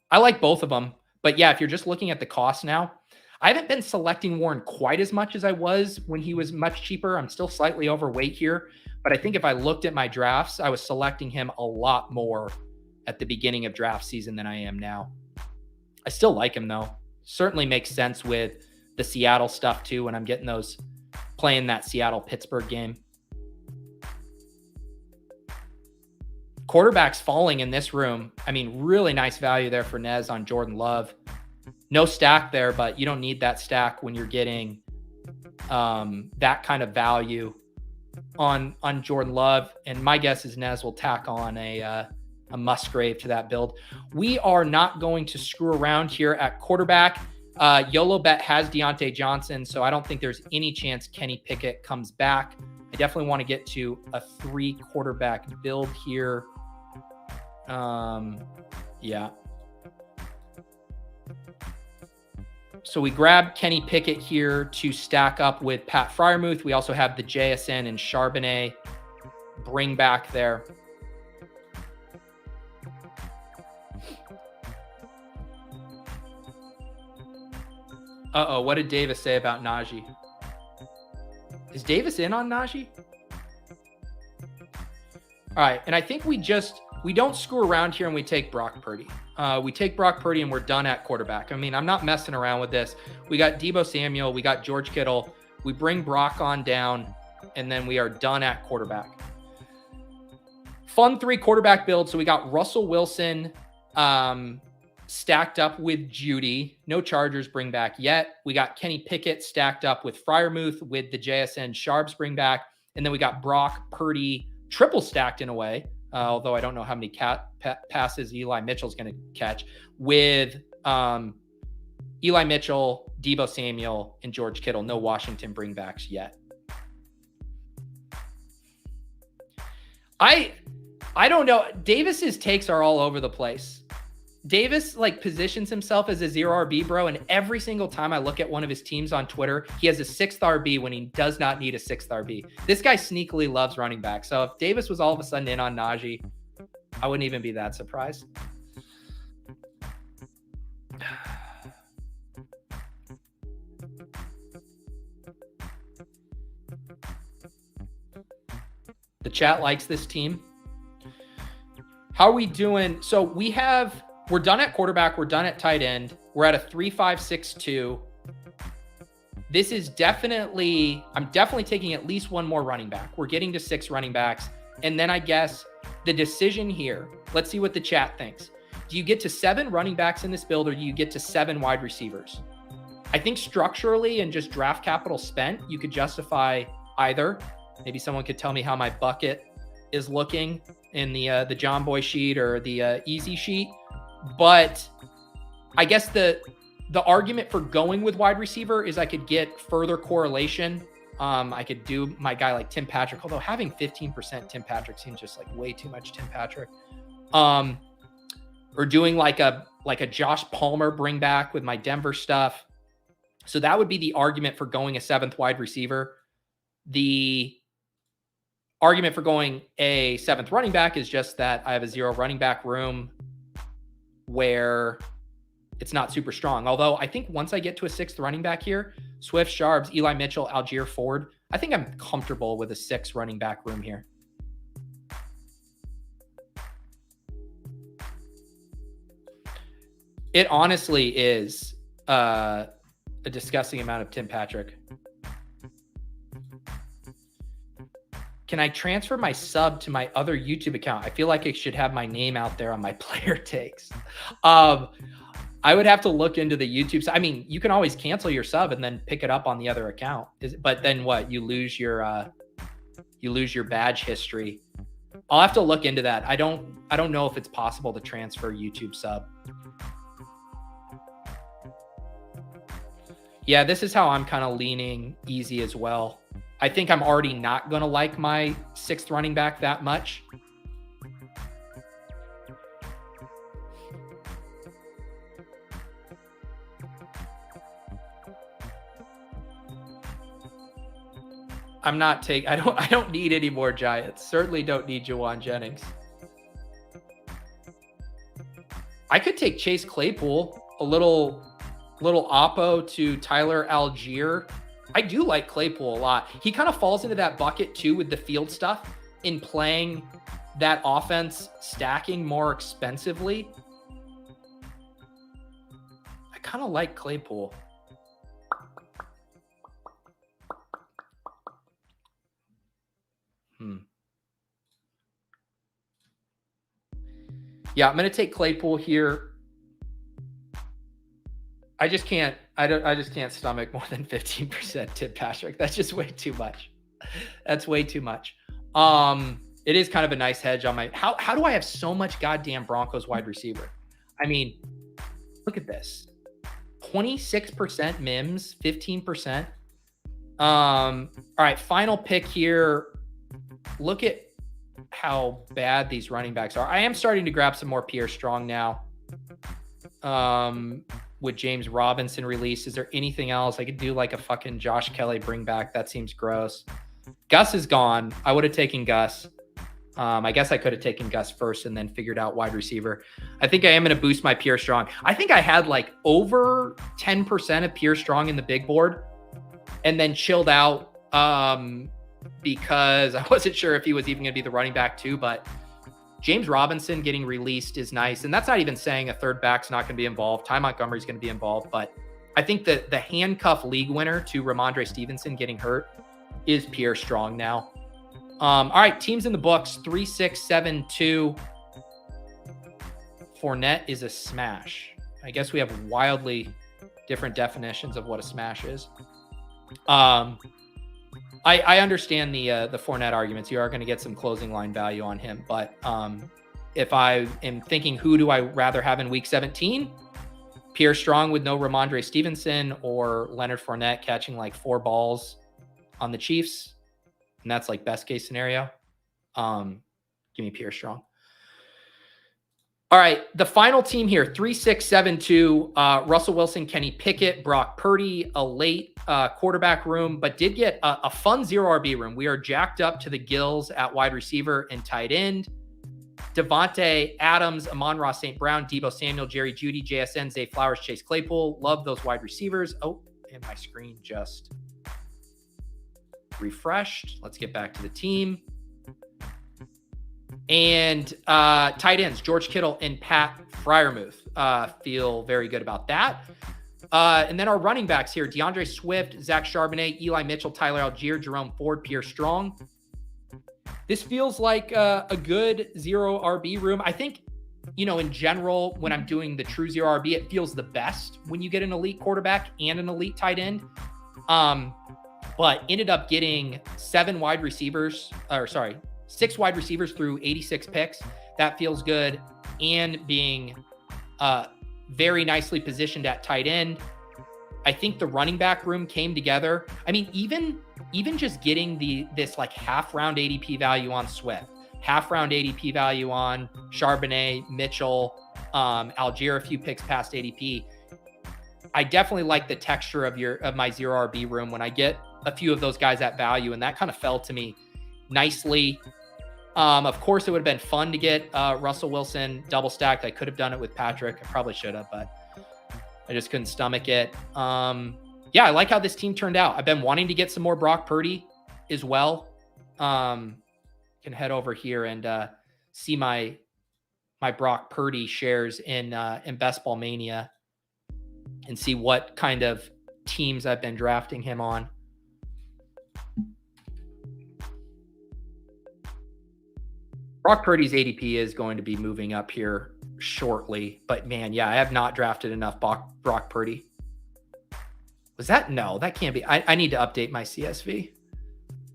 I like both of them. But yeah, if you're just looking at the cost now, I haven't been selecting Warren quite as much as I was when he was much cheaper. I'm still slightly overweight here. But I think if I looked at my drafts, I was selecting him a lot more at the beginning of draft season than I am now. I still like him, though. Certainly makes sense with the Seattle stuff too, when I'm getting those, playing that Seattle-Pittsburgh game. Quarterbacks falling in this room. I mean, really nice value there for Nez on Jordan Love. No stack there, but you don't need that stack when you're getting that kind of value on Jordan Love. And my guess is Nez will tack on a Musgrave to that build. We are not going to screw around here at quarterback. YOLO Bet has Deontay Johnson, so I don't think there's any chance Kenny Pickett comes back. I definitely want to get to a 3 quarterback build here. Yeah. So we grab Kenny Pickett here to stack up with Pat Freiermuth. We also have the JSN and Charbonnet bring back there. Uh-oh, what did Davis say about Najee? Is Davis in on Najee? All right, and I think we don't screw around here and we take Brock Purdy. We take Brock Purdy and we're done at quarterback. I mean, I'm not messing around with this. We got Deebo Samuel, we got George Kittle. We bring Brock on down, and then we are done at quarterback. Fun 3 quarterback build. So we got Russell Wilson stacked up with Judy. No Chargers bring back yet. We got Kenny Pickett stacked up with Freiermuth with the JSN Sharps bring back. And then we got Brock Purdy triple stacked in a way, although I don't know how many passes Eli Mitchell's going to catch, with Eli Mitchell, Deebo Samuel, and George Kittle. No Washington bringbacks yet. I don't know. Davis's takes are all over the place. Davis like positions himself as a 0 RB bro, and every single time I look at one of his teams on Twitter, he has a 6th RB when he does not need a 6th RB. This guy sneakily loves running back. So if Davis was all of a sudden in on Najee, I wouldn't even be that surprised. The chat likes this team. How are we doing? So we're done at quarterback. We're done at tight end. We're at a 3-5-6-2. This is I'm definitely taking at least one more running back. We're getting to 6 running backs. And then I guess the decision here, let's see what the chat thinks. Do you get to 7 running backs in this build, or do you get to 7 wide receivers? I think structurally and just draft capital spent, you could justify either. Maybe someone could tell me how my bucket is looking in the John Boy sheet or the easy sheet. But I guess the argument for going with wide receiver is I could get further correlation. I could do my guy like Tim Patrick, although having 15% Tim Patrick seems just like way too much Tim Patrick. Or doing like a Josh Palmer bring back with my Denver stuff. So that would be the argument for going a 7th wide receiver. The argument for going a 7th running back is just that I have a 0 running back room where it's not super strong. Although I think once I get to a 6th running back here, Swift, Sharps, Eli Mitchell, Algier Ford, I think I'm comfortable with a 6 running back room here. It honestly is a disgusting amount of Tim Patrick. Can I transfer my sub to my other YouTube account? I feel like it should have my name out there on my player takes. I would have to look into the YouTube. I mean, you can always cancel your sub and then pick it up on the other account. But then what? You lose your badge history. I'll have to look into that. I don't know if it's possible to transfer YouTube sub. Yeah, this is how I'm kind of leaning easy as well. I think I'm already not going to like my 6th running back that much. I don't need any more Giants. Certainly don't need Jawan Jennings. I could take Chase Claypool, a little oppo to Tyler Algier. I do like Claypool a lot. He kind of falls into that bucket too with the field stuff in playing that offense, stacking more expensively. I kind of like Claypool. Yeah, I'm going to take Claypool here. I just can't stomach more than 15% Tim Patrick. That's just way too much. That's way too much. It is kind of a nice hedge on my, how do I have so much goddamn Broncos wide receiver? I mean, look at this. 26% Mims, 15%. All right, final pick here. Look at how bad these running backs are. I am starting to grab some more Pierre Strong now. With James Robinson release, is there anything else? I could do like a fucking Josh Kelly bring back. That seems gross. Gus is gone. I would have taken Gus. I guess I could have taken Gus first and then figured out wide receiver. I think I am going to boost my Pierre Strong. I think I had like over 10% of Pierre Strong in the big board and then chilled out because I wasn't sure if he was even going to be the running back too, but James Robinson getting released is nice. And that's not even saying a third back's not going to be involved. Ty Montgomery's going to be involved, but I think that the handcuff league winner to Ramondre Stevenson getting hurt is Pierre Strong now. All right, teams in the books, 3, 6, 7, 2. Fournette is a smash. I guess we have wildly different definitions of what a smash is. I understand the Fournette arguments. You are going to get some closing line value on him, but if I am thinking who do I rather have in week 17, Pierre Strong with no Ramondre Stevenson or Leonard Fournette catching like 4 balls on the Chiefs, and that's like best case scenario. Give me Pierre Strong. All right, the final team here, 3, 6, 7, 2. Russell Wilson, Kenny Pickett, Brock Purdy, a late quarterback room, but did get a fun 0 RB room. We are jacked up to the gills at wide receiver and tight end. Devontae Adams, Amon-Ra St. Brown, Deebo Samuel, Jerry Jeudy, JSN, Zay Flowers, Chase Claypool. Love those wide receivers. Oh, and my screen just refreshed. Let's get back to the team. And tight ends, George Kittle and Pat Freiermuth. Feel very good about that. And then our running backs here, DeAndre Swift, Zach Charbonnet, Eli Mitchell, Tyler Algier, Jerome Ford, Pierre Strong. This feels like a good 0 RB room. I think, in general, when I'm doing the true 0 RB, it feels the best when you get an elite quarterback and an elite tight end. But ended up getting 6 wide receivers through 86 picks. That feels good. And being very nicely positioned at tight end. I think the running back room came together. I mean, even just getting this like half round ADP value on Swift, half round ADP value on Charbonnet, Mitchell, Algier, a few picks past ADP. I definitely like the texture of my 0 RB room when I get a few of those guys at value, and that kind of fell to me nicely. Of course, it would have been fun to get Russell Wilson double stacked. I could have done it with Patrick. I probably should have, but I just couldn't stomach it. Yeah, I like how this team turned out. I've been wanting to get some more Brock Purdy as well. Can head over here and see my Brock Purdy shares in Best Ball Mania and see what kind of teams I've been drafting him on. Brock Purdy's ADP is going to be moving up here shortly, but man, yeah, I have not drafted enough Brock Purdy. Was that? No, that can't be. I need to update my CSV.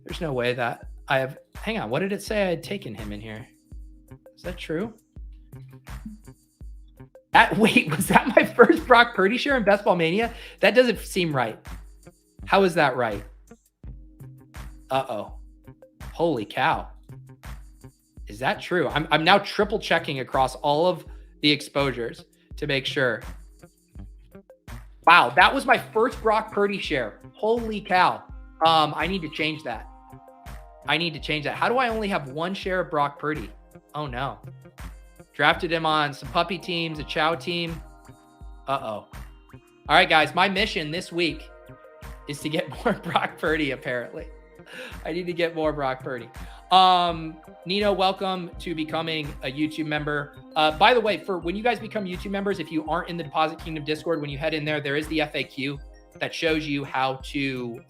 There's no way that I have. Hang on. What did it say I had taken him in here? Is that true? Wait, was that my first Brock Purdy share in Best Ball Mania? That doesn't seem right. How is that right? Uh-oh. Holy cow. Is that true? I'm now triple checking across all of the exposures to make sure. Wow, that was my first Brock Purdy share. Holy cow. I need to change that. How do I only have 1 share of Brock Purdy? Oh no. Drafted him on some puppy teams, a chow team. Uh-oh. All right, guys, my mission this week is to get more Brock Purdy, apparently. I need to get more Brock Purdy. Nino, welcome to becoming a YouTube member. By the way, for when you guys become YouTube members, if you aren't in the Deposit Kingdom Discord, when you head in there is the FAQ that shows you how to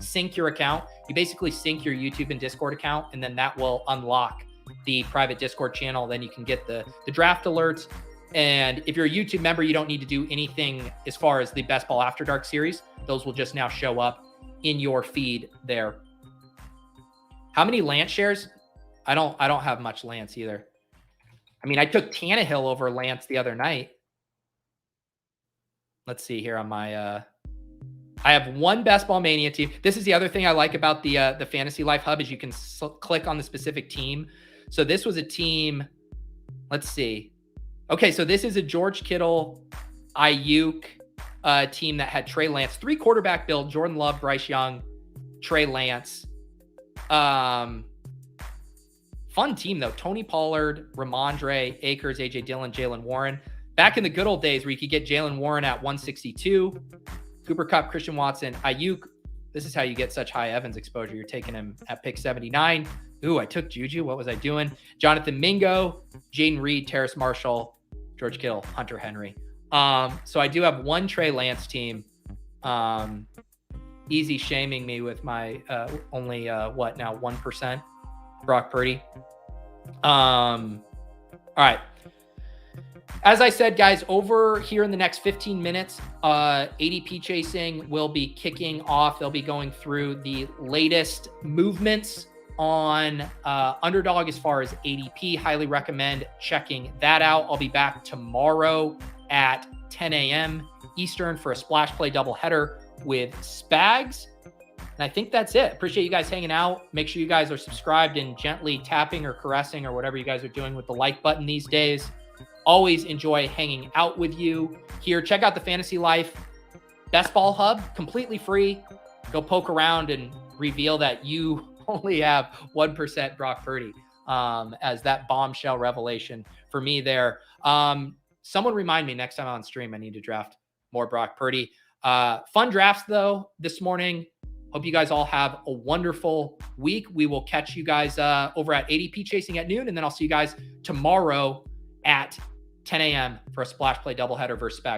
sync your account. You basically sync your YouTube and Discord account, and then that will unlock the private Discord channel. Then you can get the draft alerts. And if you're a YouTube member, you don't need to do anything as far as the Best Ball After Dark series. Those will just now show up in your feed there. How many Lance shares? I don't have much Lance either. I mean, I took Tannehill over Lance the other night. Let's see here on my I have 1 Best Ball Mania team. This is the other thing I like about the Fantasy Life Hub is you can click on the specific team. So this was a team. Let's see. Okay, so this is a George Kittle, Ayuk team that had Trey Lance, 3 quarterback build, Jordan Love, Bryce Young, Trey Lance. Fun team though. Tony Pollard, Ramondre, Akers, AJ Dillon, Jalen Warren. Back in the good old days where you could get Jalen Warren at 162, Cooper Kupp, Christian Watson, Ayuk. This is how you get such high Evans exposure. You're taking him at pick 79. Ooh, I took Juju. What was I doing? Jonathan Mingo, Jaden Reed, Terrace Marshall, George Kittle, Hunter Henry. So I do have one Trey Lance team. Easy shaming me with my only 1% Brock Purdy. All right. As I said, guys, over here in the next 15 minutes, ADP chasing will be kicking off. They'll be going through the latest movements on Underdog as far as ADP. Highly recommend checking that out. I'll be back tomorrow at 10 a.m. Eastern for a splash play doubleheader with Spags. And I think that's it. Appreciate you guys hanging out. Make sure you guys are subscribed and gently tapping or caressing or whatever you guys are doing with the like button these days. Always enjoy hanging out with you here. Check out the Fantasy Life Best Ball Hub, completely free. Go poke around and reveal that you only have 1% Brock Purdy as that bombshell revelation for me there. Someone remind me next time on stream, I need to draft more Brock Purdy. Fun drafts though this morning. Hope you guys all have a wonderful week. We will catch you guys over at ADP Chasing at noon, and then I'll see you guys tomorrow at 10 a.m. for a splash play doubleheader versus Spags.